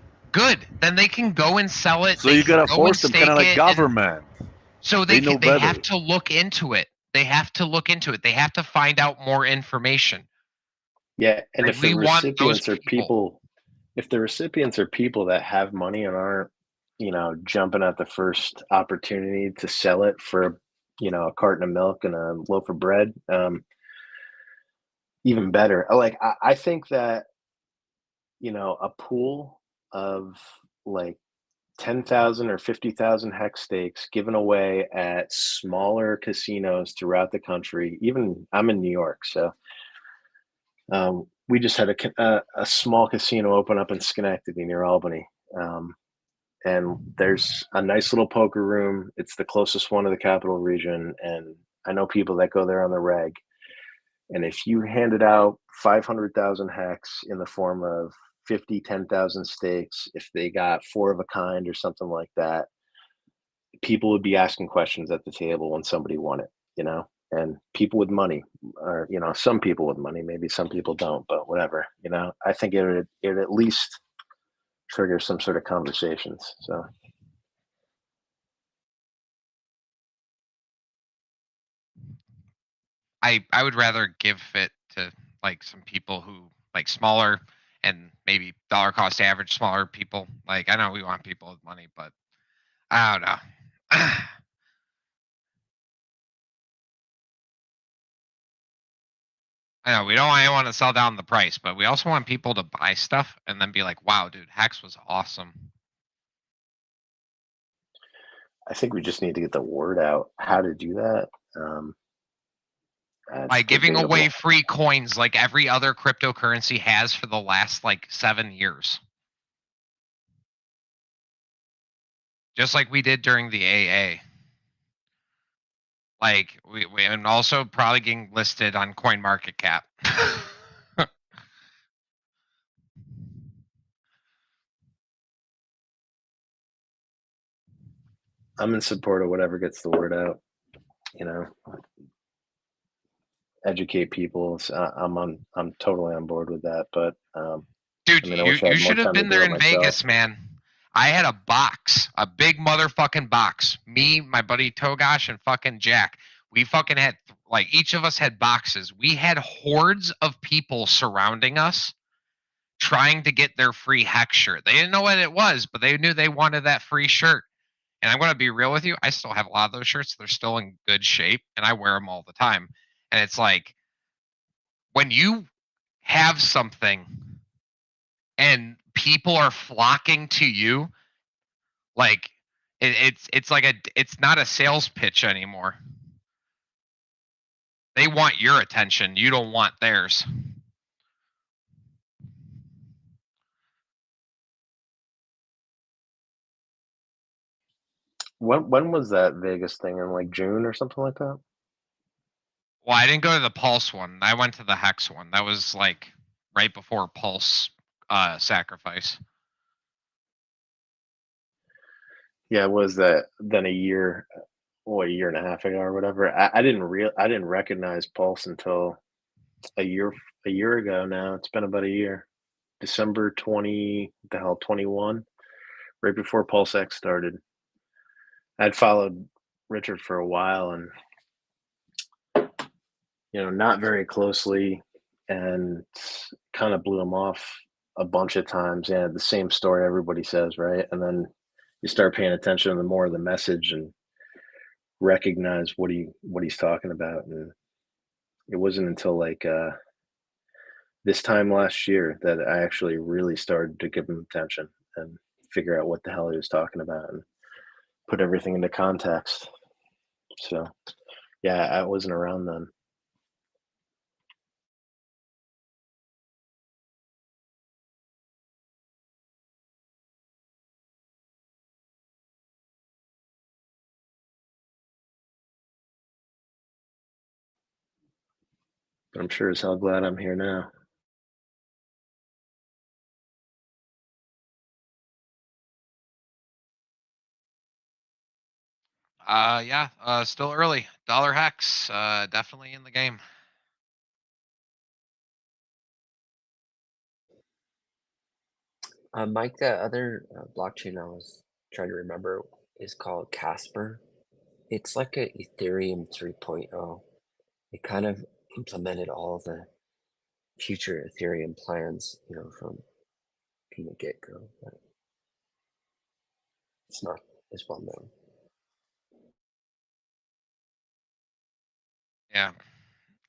Then they can go and sell it. So you gotta force them, kind of like government. So they have to look into it. They have to look into it. They have to find out more information. Yeah, and if the recipients are people, if the recipients are people that have money and aren't, jumping at the first opportunity to sell it for, a carton of milk and a loaf of bread, even better. Like I think that, a pool of like 10,000 or 50,000 hex stakes given away at smaller casinos throughout the country. Even I'm in New York, so we just had a small casino open up in Schenectady near Albany. And there's a nice little poker room. It's the closest one to the capital region. And I know people that go there on the reg. And if you handed out 500,000 hex in the form of 50, 10,000 stakes, if they got 4 of a kind or something like that, people would be asking questions at the table when somebody won it, and people with money, or, some people with money, maybe some people don't, but whatever, I think it would at least trigger some sort of conversations. So I would rather give it to like some people who like smaller and maybe dollar cost average smaller people. Like I know we want people with money, but I don't know. I know we don't want to sell down the price, but we also want people to buy stuff and then be like, "Wow, dude, Hex was awesome." I think we just need to get the word out how to do that. By giving away free coins like every other cryptocurrency has for the last like 7 years. Just like we did during the AA. Like we and also probably getting listed on CoinMarketCap. I'm in support of whatever gets the word out, educate people. So I'm totally on board with that. But dude, you should have been there in Vegas, man. I had a box, a big motherfucking box. Me, my buddy Togash, and fucking Jack. We fucking had like each of us had boxes. We had hordes of people surrounding us trying to get their free Hex shirt. They didn't know what it was, but they knew they wanted that free shirt. And I'm going to be real with you. I still have a lot of those shirts. They're still in good shape, and I wear them all the time. And it's like, when you have something and people are flocking to you, like it's like it's not a sales pitch anymore. They want your attention. You don't want theirs. When was that Vegas thing, in like June or something like that? Well, I didn't go to the Pulse one. I went to the Hex one. That was like right before Pulse sacrifice. Yeah, it was that then a year and a half ago or whatever. I didn't recognize Pulse until a year ago now. It's been about a year. December 21, right before Pulse X started. I'd followed Richard for a while and not very closely, and kind of blew him off a bunch of times. Yeah, the same story everybody says, right? And then you start paying attention to more of the message and recognize what he's talking about. And it wasn't until like this time last year that I actually really started to give him attention and figure out what the hell he was talking about and put everything into context. So yeah, I wasn't around then. But I'm sure as hell glad I'm here now. Yeah, still early. Dollar Hex, definitely in the game. Mike, the other blockchain I was trying to remember is called Casper. It's like a Ethereum 3.0. It kind of implemented all the future Ethereum plans, from the get-go, but it's not as well known. Yeah.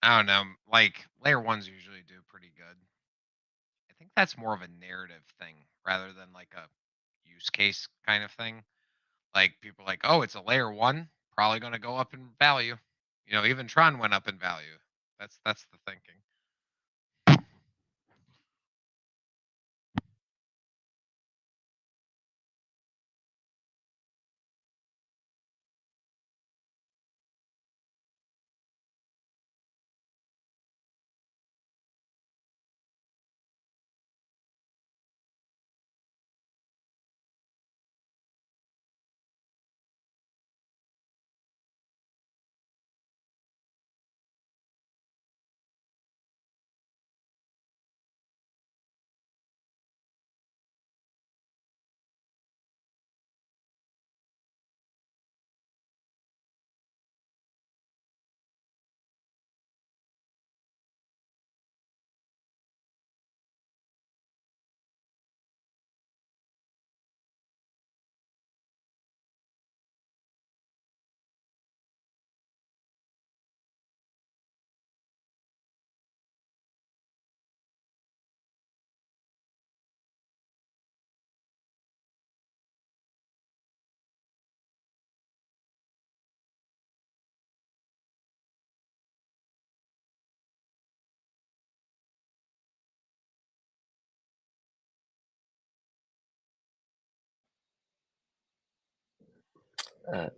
I don't know. Like, layer ones usually do pretty good. I think that's more of a narrative thing rather than like a use case kind of thing. Like, people are like, oh, it's a layer one, probably going to go up in value. Even Tron went up in value. That's the thinking.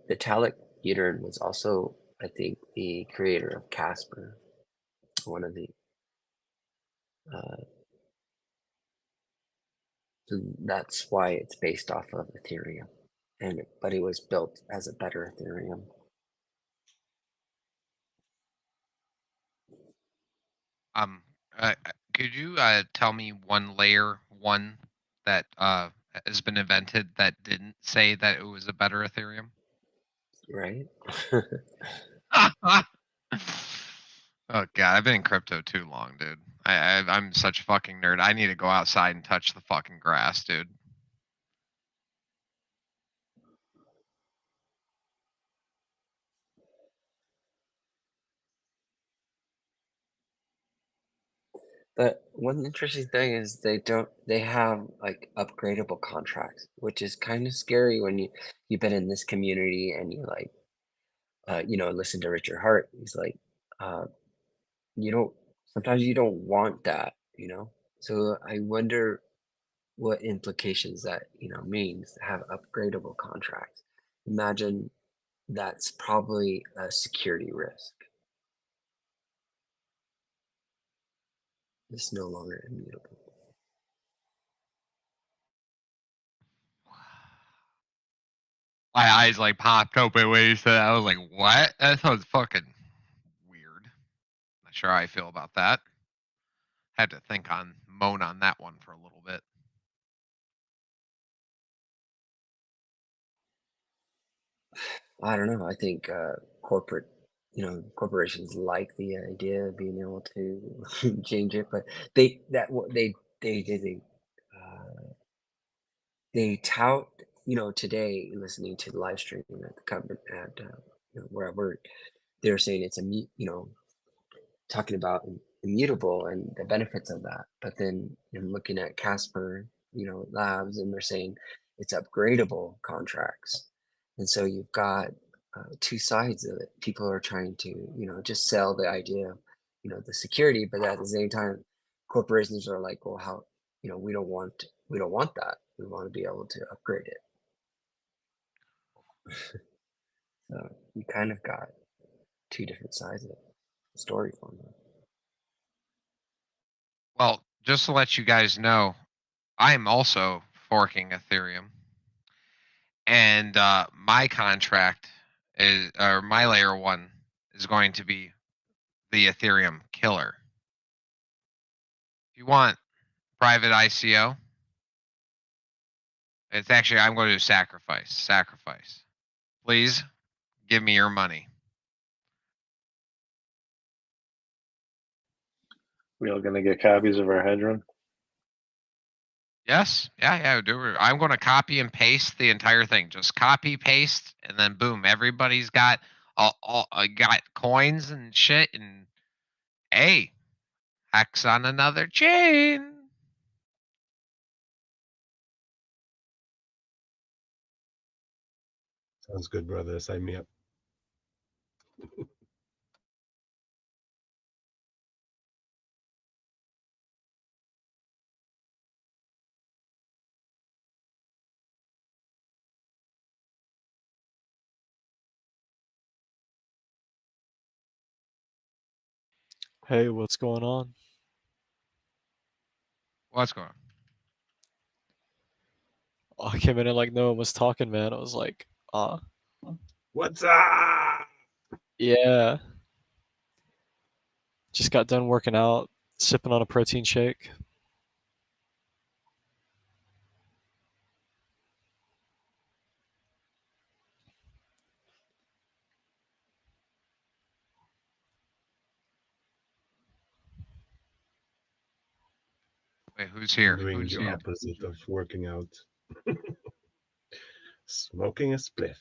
Vitalik Buterin was also, I think, the creator of Casper, one of the so that's why it's based off of Ethereum, but it was built as a better Ethereum. Could you tell me one layer one that has been invented that didn't say that it was a better Ethereum? Right? Oh god, I've been in crypto too long, dude. I'm such a fucking nerd. I need to go outside and touch the fucking grass, dude. But one interesting thing is they have like upgradable contracts, which is kind of scary when you've been in this community and you like listen to Richard Hart. He's like, you don't sometimes you don't want that, So I wonder what implications that means to have upgradable contracts. Imagine that's probably a security risk. It's no longer immutable. My eyes like popped open when you said that. I was like, what? That sounds fucking weird. Not sure how I feel about that. Had to moan on that one for a little bit. I don't know. I think corporations like the idea of being able to change it, but they tout, today listening to the live stream at the company at where I work, they're saying it's talking about immutable and the benefits of that. But then looking at Casper, labs, and they're saying it's upgradable contracts. And so you've got two sides of it. People are trying to, just sell the idea of, the security, but at the same time, corporations are like, well, how, we don't want that. We want to be able to upgrade it. So you kind of got two different sides of the story for them. Well, just to let you guys know, I'm also forking Ethereum. And my contract or my layer 1 is going to be the Ethereum killer. If you want private ICO, it's actually, I'm going to sacrifice. Please give me your money. We all gonna get copies of our Hedron? Yes, yeah, I'm going to copy and paste the entire thing. Just copy, paste, and then boom, everybody's got got coins and shit, and hey, hex on another chain. Sounds good, brother. Sign me up. Hey, what's going on? What's going on? I came in and like no one was talking, man. I was like, What's up? yeah. Just got done working out, sipping on a protein shake. Wait, who's here? Doing the opposite of working out. Smoking a spliff.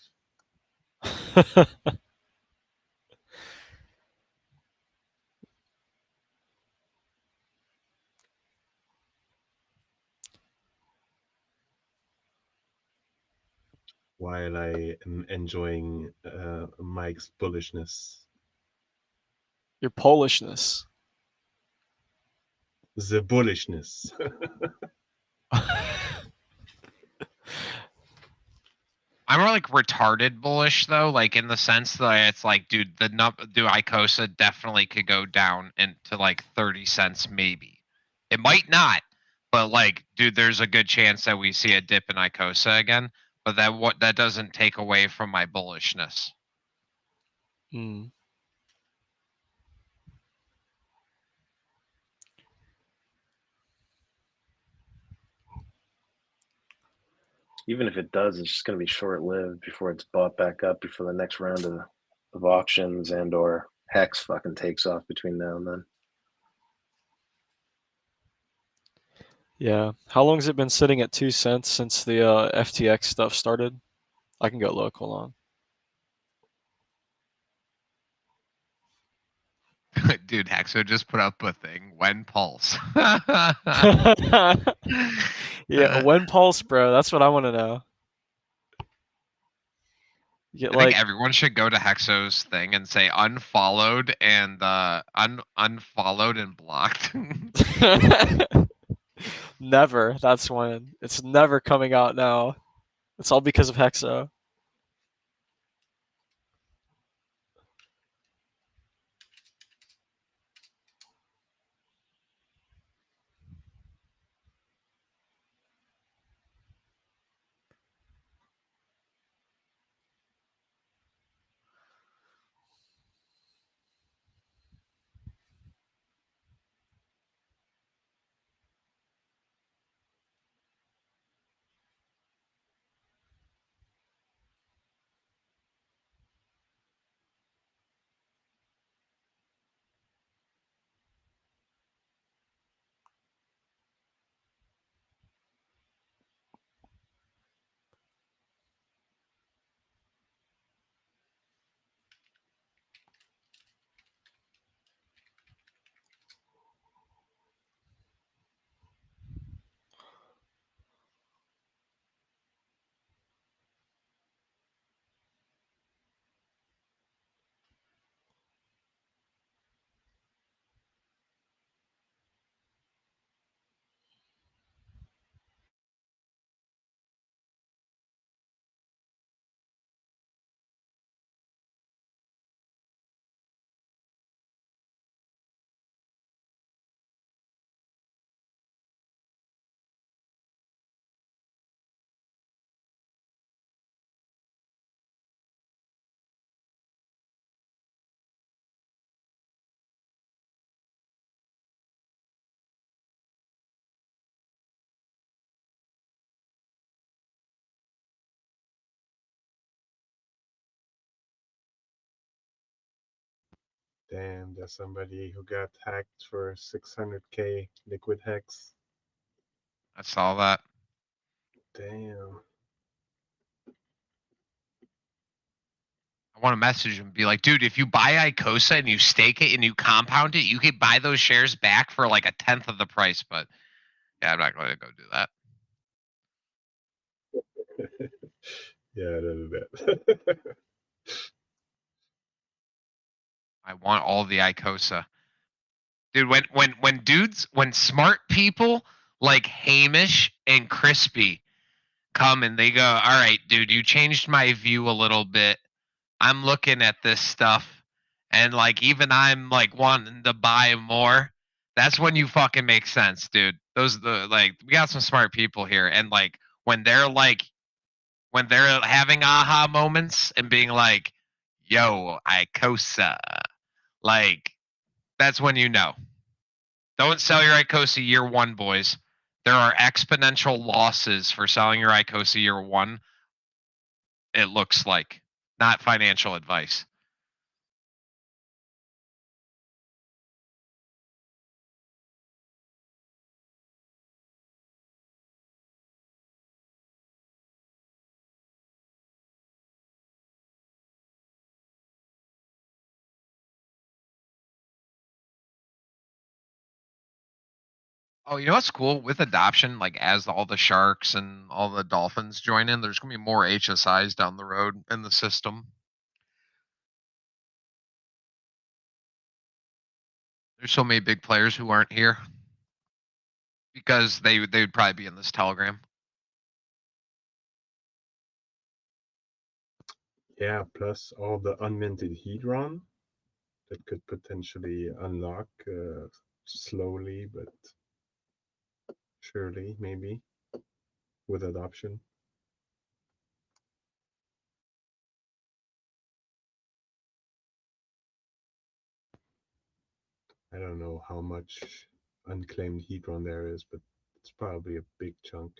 While I am enjoying Mike's bullishness. Your Polishness. The bullishness. I'm more like retarded bullish though, like in the sense that it's like, dude, Icosa definitely could go down into like 30 cents maybe. It might not, but like, dude, there's a good chance that we see a dip in Icosa again. But that doesn't take away from my bullishness. Mm. Even if it does, it's just going to be short-lived before it's bought back up before the next round of auctions and or Hex fucking takes off between now and then. Yeah. How long has it been sitting at 2 cents since the FTX stuff started? I can go look. Hold on. Dude, Hexo just put up a thing. When Pulse. Yeah, when Pulse, bro. That's what I want to know. You get I think everyone should go to Hexo's thing and say unfollowed and unfollowed and blocked. Never. That's when. It's never coming out now. It's all because of Hexo. Damn, there's somebody who got hacked for 600K liquid hex. I saw that. Damn. I want to message him and be like, dude, if you buy Icosa and you stake it and you compound it, you could buy those shares back for like 1/10 of the price. But yeah, I'm not going to go do that. Yeah, that. I want all the Icosa. Dude, when smart people like Hamish and Crispy come and they go, all right, dude, you changed my view a little bit. I'm looking at this stuff and like even I'm like wanting to buy more. That's when you fucking make sense, dude. Those we got some smart people here, and like when they're having aha moments and being like, yo, Icosa, like that's when you know. Don't sell your Icosa year one, boys. There are exponential losses for selling your Icosa year one. It looks like, not financial advice. Oh, you know what's cool with adoption? Like as all the sharks and all the dolphins join in, there's gonna be more HSIs down the road in the system. There's so many big players who aren't here because they would probably be in this Telegram. Yeah, plus all the unminted Hedron that could potentially unlock slowly, but surely, maybe, with adoption. I don't know how much unclaimed Hedron there is, but it's probably a big chunk.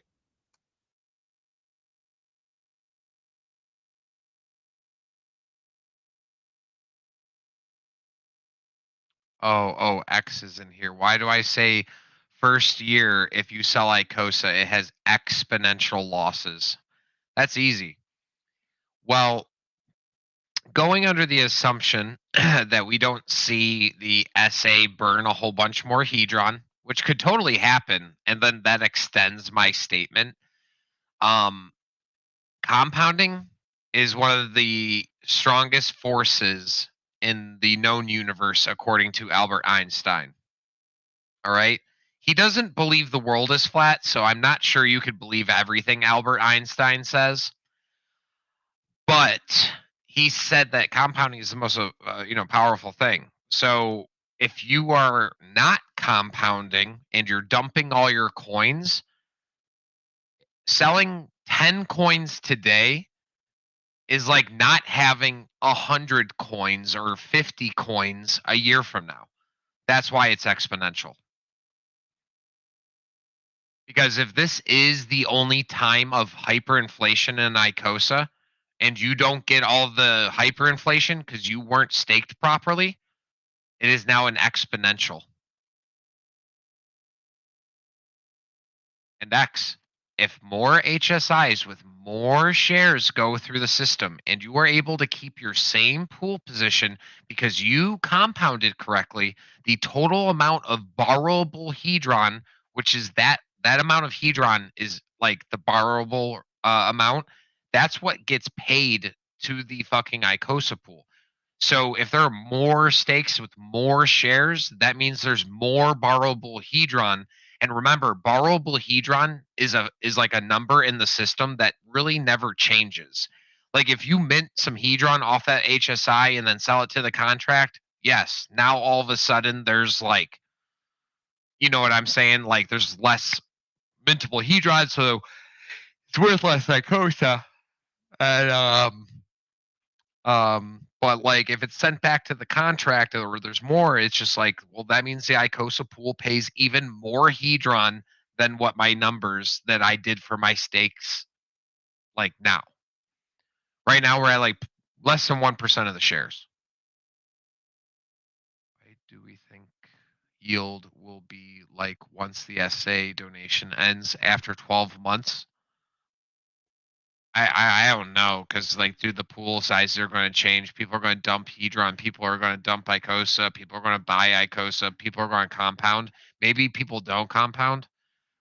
Oh, X is in here. Why do I say first year if you sell Icosa, it has exponential losses? That's easy. Well, going under the assumption that we don't see the SA burn a whole bunch more Hedron, which could totally happen, and then that extends my statement. Compounding is one of the strongest forces in the known universe, according to Albert Einstein. All right. He doesn't believe the world is flat, so I'm not sure you could believe everything Albert Einstein says. But he said that compounding is the most powerful thing. So if you are not compounding and you're dumping all your coins, selling 10 coins today is like not having 100 coins or 50 coins a year from now. That's why it's exponential. Because if this is the only time of hyperinflation in Icosa, and you don't get all the hyperinflation because you weren't staked properly, it is now an exponential. And X, if more HSIs with more shares go through the system and you are able to keep your same pool position because you compounded correctly, the total amount of borrowable Hedron, which is that amount of Hedron is like the borrowable amount, that's what gets paid to the fucking Icosa pool. So if there are more stakes with more shares, that means there's more borrowable Hedron. And remember, borrowable Hedron is like a number in the system that really never changes. Like if you mint some Hedron off that HSI and then sell it to the contract, yes, now all of a sudden there's like, you know what I'm saying? Like there's less mintable Hedron, so it's worth less Icosa. And but like if it's sent back to the contract or there's more, it's just like, well, that means the Icosa pool pays even more Hedron than what my numbers that I did for my stakes like now. Right now we're at like less than 1% of the shares. yield will be like once the SA donation ends after 12 months. I don't know, because like, dude, the pool sizes are going to change. People are going to dump Hedron. People are going to dump Icosa. People are going to buy Icosa. People are going to compound. Maybe people don't compound,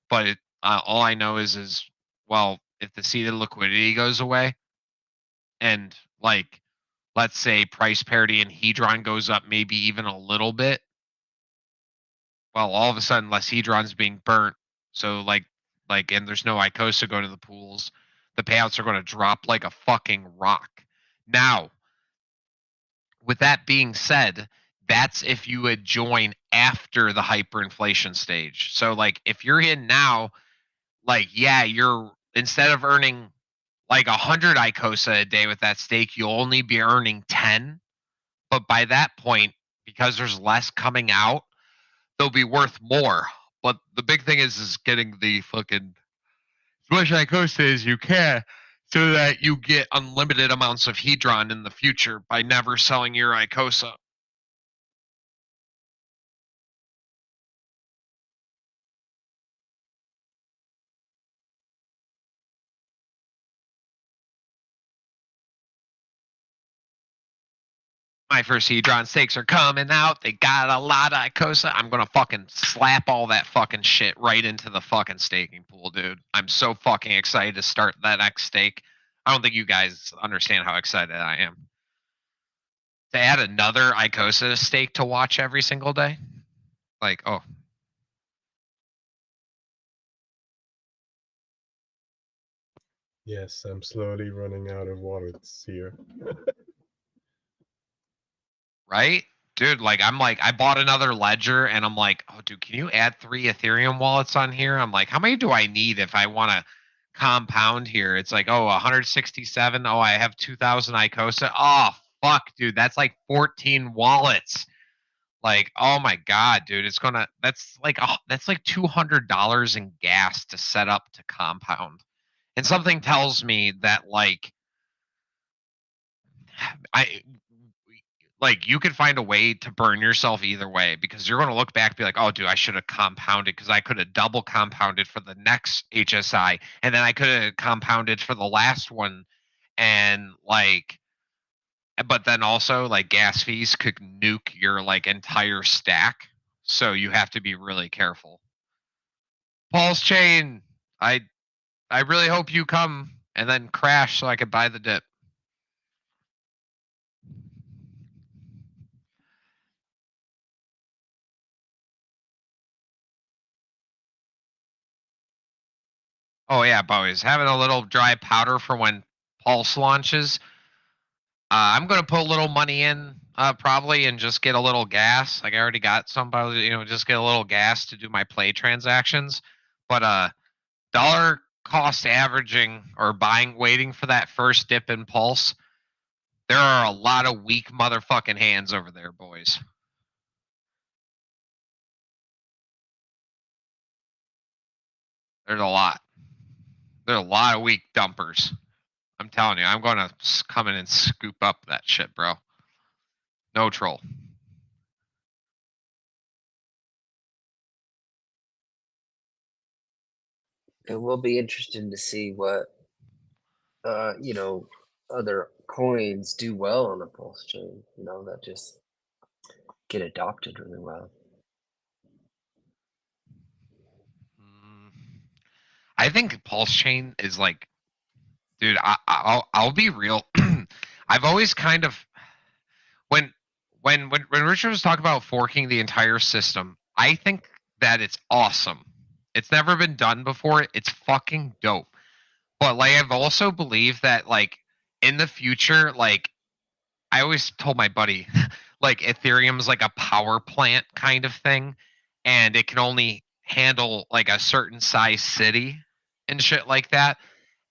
but all I know is well, if the seeded liquidity goes away, and like, let's say price parity and Hedron goes up maybe even a little bit, well, all of a sudden less Hedron's being burnt. So like, and there's no Icosa going to the pools. The payouts are going to drop like a fucking rock. Now, with that being said, that's if you would join after the hyperinflation stage. So like, if you're in now, like, yeah, you're, instead of earning like 100 Icosa a day with that stake, you'll only be earning 10. But by that point, because there's less coming out, they'll be worth more. But the big thing is getting the fucking as much Icosa as you can, so that you get unlimited amounts of Hedron in the future by never selling your Icosa. My first Hedron stakes are coming out. They got a lot of Icosa. I'm gonna fucking slap all that fucking shit right into the fucking staking pool, dude. I'm so fucking excited to start that next stake. I don't think you guys understand how excited I am. To add another Icosa stake to watch every single day? Like, oh. Yes, I'm slowly running out of wallets here. Right? Dude, like, I bought another ledger and I'm like, oh, dude, can you add 3 Ethereum wallets on here? I'm like, how many do I need if I want to compound here? It's like, oh, 167. Oh, I have 2,000 Icosa. Oh, fuck, dude, that's like 14 wallets. Like, oh my God, dude, that's like $200 in gas to set up to compound. And something tells me that, like, you could find a way to burn yourself either way, because you're going to look back and be like, oh, dude, I should have compounded, because I could have double compounded for the next HSI, and then I could have compounded for the last one. And like, but then also like gas fees could nuke your like entire stack. So you have to be really careful. PulseChain, I really hope you come and then crash so I could buy the dip. Oh yeah, boys, having a little dry powder for when Pulse launches. I'm gonna put a little money in, probably, and just get a little gas. Like, I already got somebody, just get a little gas to do my play transactions. But dollar cost averaging or waiting for that first dip in Pulse, there are a lot of weak motherfucking hands over there, boys. There's a lot. There's a lot of weak dumpers. I'm telling you, I'm gonna come in and scoop up that shit, bro. No troll. It will be interesting to see what other coins do well on the Pulse chain, that just get adopted really well. I think PulseChain is like, dude, I'll be real. I've always kind of, when Richard was talking about forking the entire system, I think that it's awesome. It's never been done before. It's fucking dope. But like, I've also believed that, like, in the future, like, I always told my buddy, like, Ethereum's like a power plant kind of thing, and it can only handle like a certain size city and shit like that.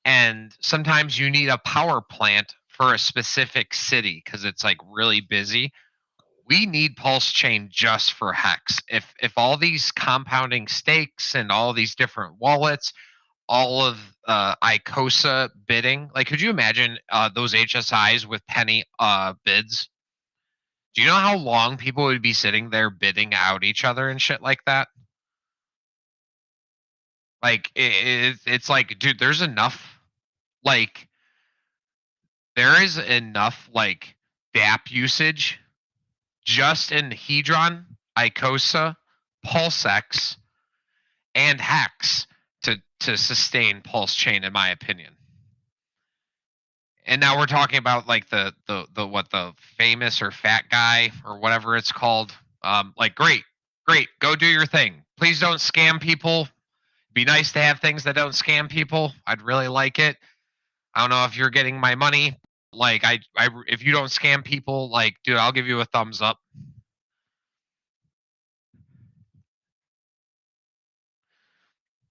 And sometimes you need a power plant for a specific city because it's like really busy. We need PulseChain just for Hex. If all these compounding stakes and all these different wallets, all of Icosa bidding, like, could you imagine those HSIs with penny bids? Do you know how long people would be sitting there bidding out each other and shit like that? Like it's like, dude, there's enough. Like there is enough like DApp usage just in Hedron, Icosa, PulseX, and Hex to sustain PulseChain, in my opinion. And now we're talking about like the what the famous or fat guy or whatever it's called. Like great, go do your thing. Please don't scam people. Be nice to have things that don't scam people. I'd really like it. I don't know if you're getting my money. Like if you don't scam people, like dude, I'll give you a thumbs up.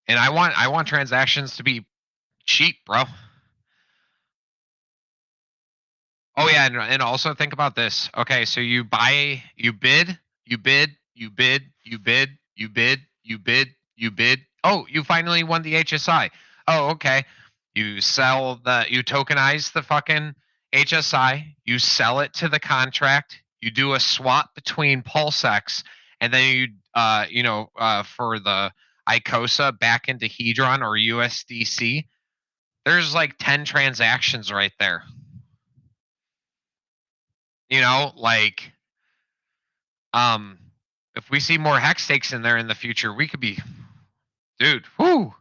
And I want transactions to be cheap, bro. Oh yeah, and also think about this. Okay, so you bid, you bid, you bid, you bid, you bid, you bid, you bid. Oh, you finally won the HSI. Oh, okay. You tokenize the fucking HSI, you sell it to the contract, you do a swap between PulseX, and then for the Icosa back into Hedron or USDC. There's like 10 transactions right there. Like, if we see more hex stakes in there in the future, we could be, dude, whoo.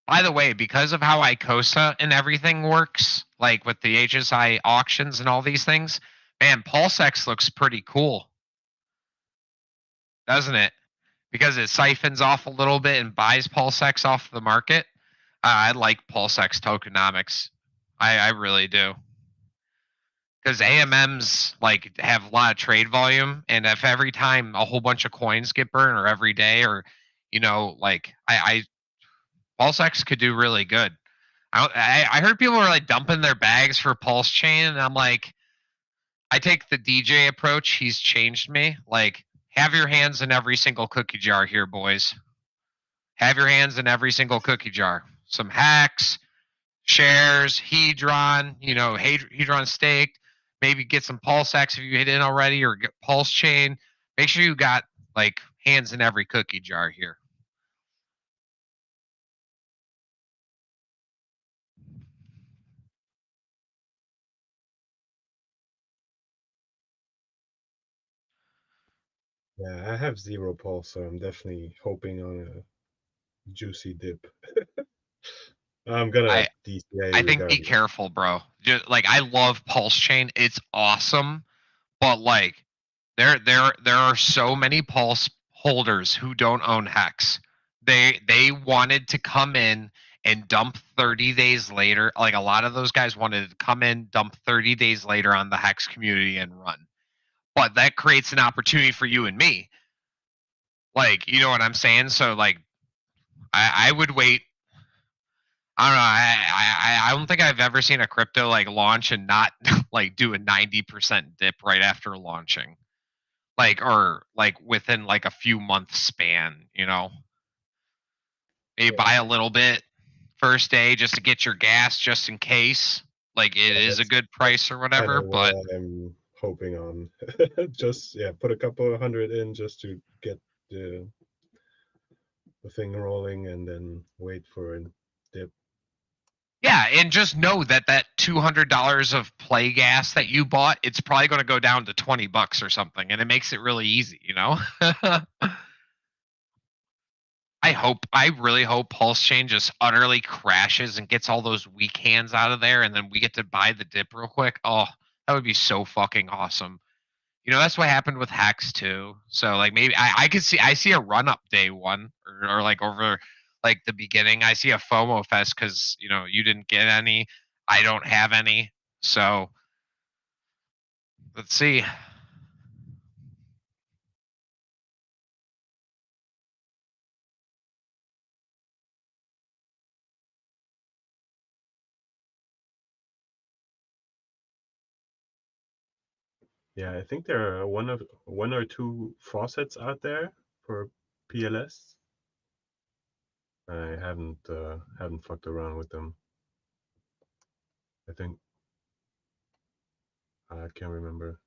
By the way, because of how Icosa and everything works, like with the HSI auctions and all these things, man, PulseX looks pretty cool, doesn't it? Because it siphons off a little bit and buys PulseX off the market. I like PulseX tokenomics. I really do. Because AMMs like have a lot of trade volume, and if every time a whole bunch of coins get burned, or every day, or like I PulseX could do really good. I heard people were like dumping their bags for PulseChain, and I'm like, I take the DJ approach. He's changed me. Like, have your hands in every single cookie jar here, boys. Have your hands in every single cookie jar. Some hacks, shares, Hedron, Hedron staked. Maybe get some PulseX if you hit in already, or get PulseChain. Make sure you got like hands in every cookie jar here. Yeah, I have 0 pulse, so I'm definitely hoping on a juicy dip. I'm gonna DCA I think be regardless. careful, bro. Just like I love PulseChain, it's awesome, but like there are so many Pulse holders who don't own Hex. They wanted to come in and dump 30 days later. Like a lot of those guys wanted to come in, dump 30 days later on the Hex community and run. But that creates an opportunity for you and me. Like, you know what I'm saying? So like I would wait. I don't know. I don't think I've ever seen a crypto like launch and not like do a 90% dip right after launching. Like, or like within like a few months span, Maybe buy a little bit first day just to get your gas just in case. Like it is a good price or whatever, but I'm hoping on. Just put a couple of hundred in just to get the thing rolling, and then wait for a dip. yeah, and just know that $200 of play gas that you bought, it's probably going to go down to $20 or something, and it makes it really easy, I really hope PulseChain just utterly crashes and gets all those weak hands out of there, and then we get to buy the dip real quick. Oh, that would be so fucking awesome. That's what happened with Hex too. So like maybe I see a run up day one, or like over like the beginning. I see a FOMO fest because you didn't get any, I don't have any. So let's see. Yeah, I think there are one or two faucets out there for PLS. I haven't fucked around with them. I think I can't remember.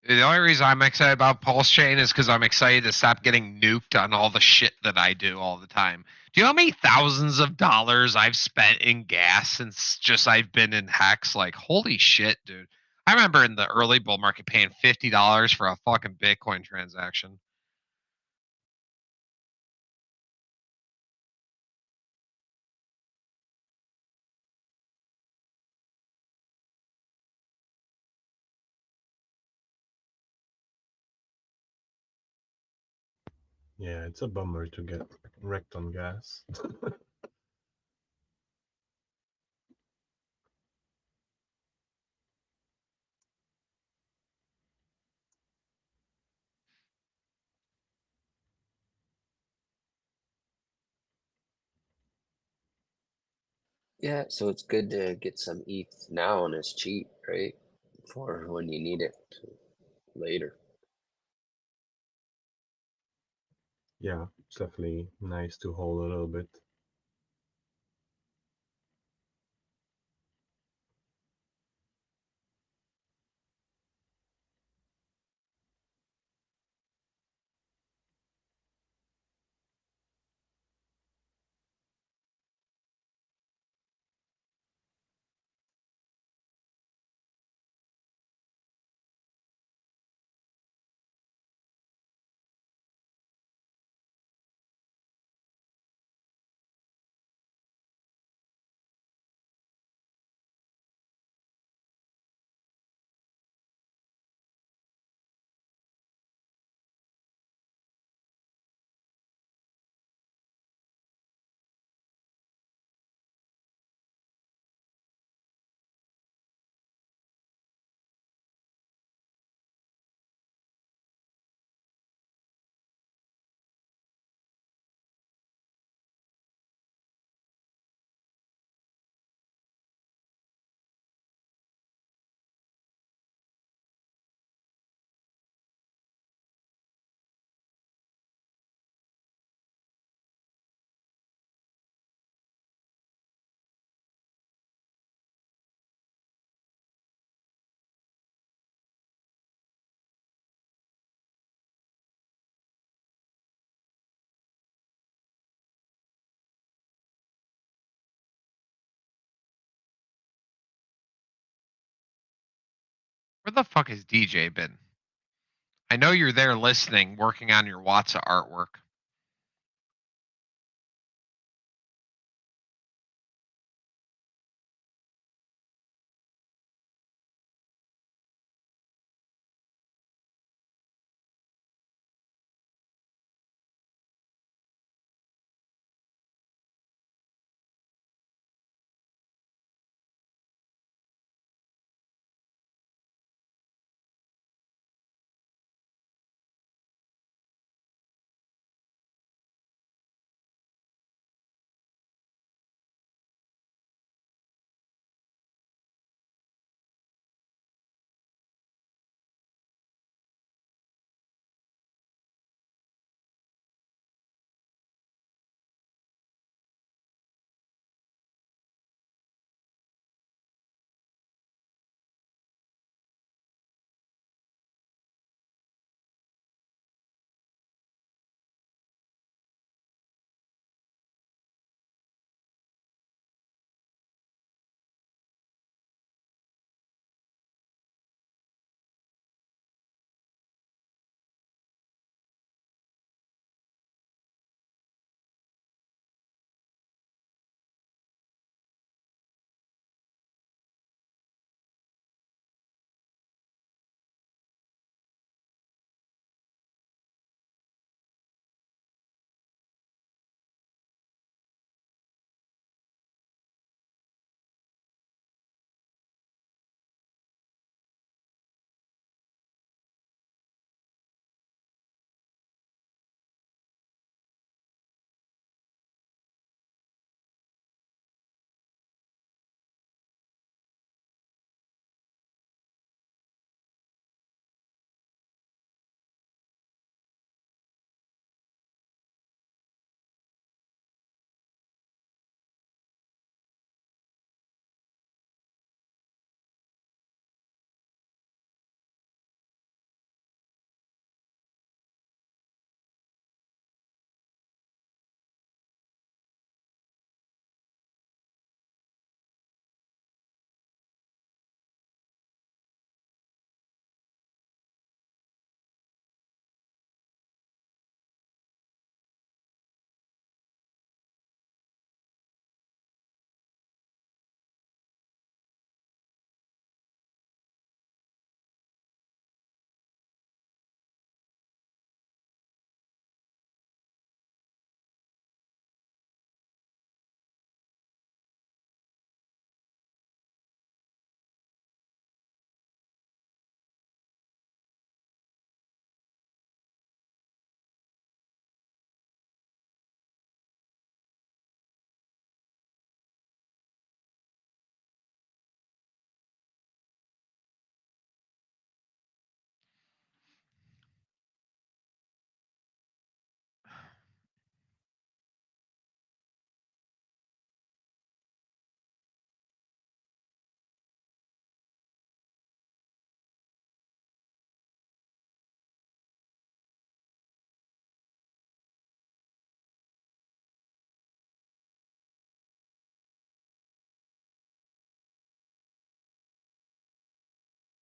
The only reason I'm excited about PulseChain is because I'm excited to stop getting nuked on all the shit that I do all the time. Do you know how many thousands of dollars I've spent in gas since just I've been in Hex? Like, holy shit, dude. I remember in the early bull market paying $50 for a fucking Bitcoin transaction. Yeah, it's a bummer to get wrecked on gas. Yeah, so it's good to get some ETH now and it's cheap, right? For when you need it later. Yeah, it's definitely nice to hold a little bit. Where the fuck has DJ been? I know you're there listening, working on your Watsa artwork.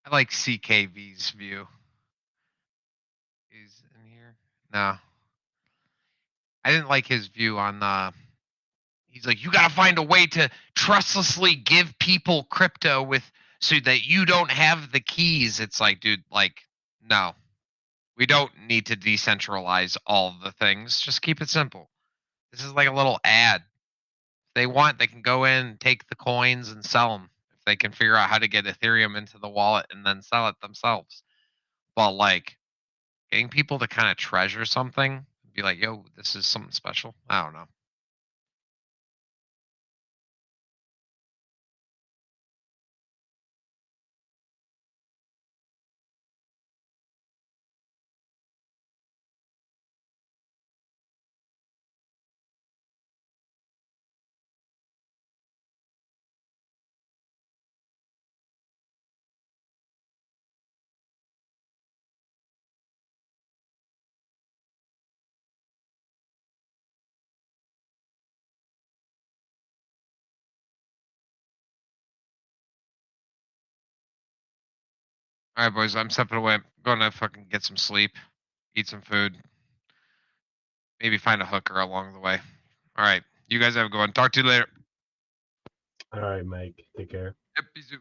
I like CKV's view. He's in here. No. I didn't like his view on he's like, you gotta find a way to trustlessly give people crypto with so that you don't have the keys. It's like, dude, like, no. We don't need to decentralize all the things. Just keep it simple. This is like a little ad. If they want, they can go in, take the coins, and sell them. If they can figure out how to get Ethereum into the wallet and then sell it themselves. But like, getting people to kind of treasure something, be like, yo, this is something special. I don't know. All right, boys, I'm stepping away. I'm going to fucking get some sleep, eat some food, maybe find a hooker along the way. All right, you guys have a good one. Talk to you later. All right, Mike. Take care. Yep, peace out.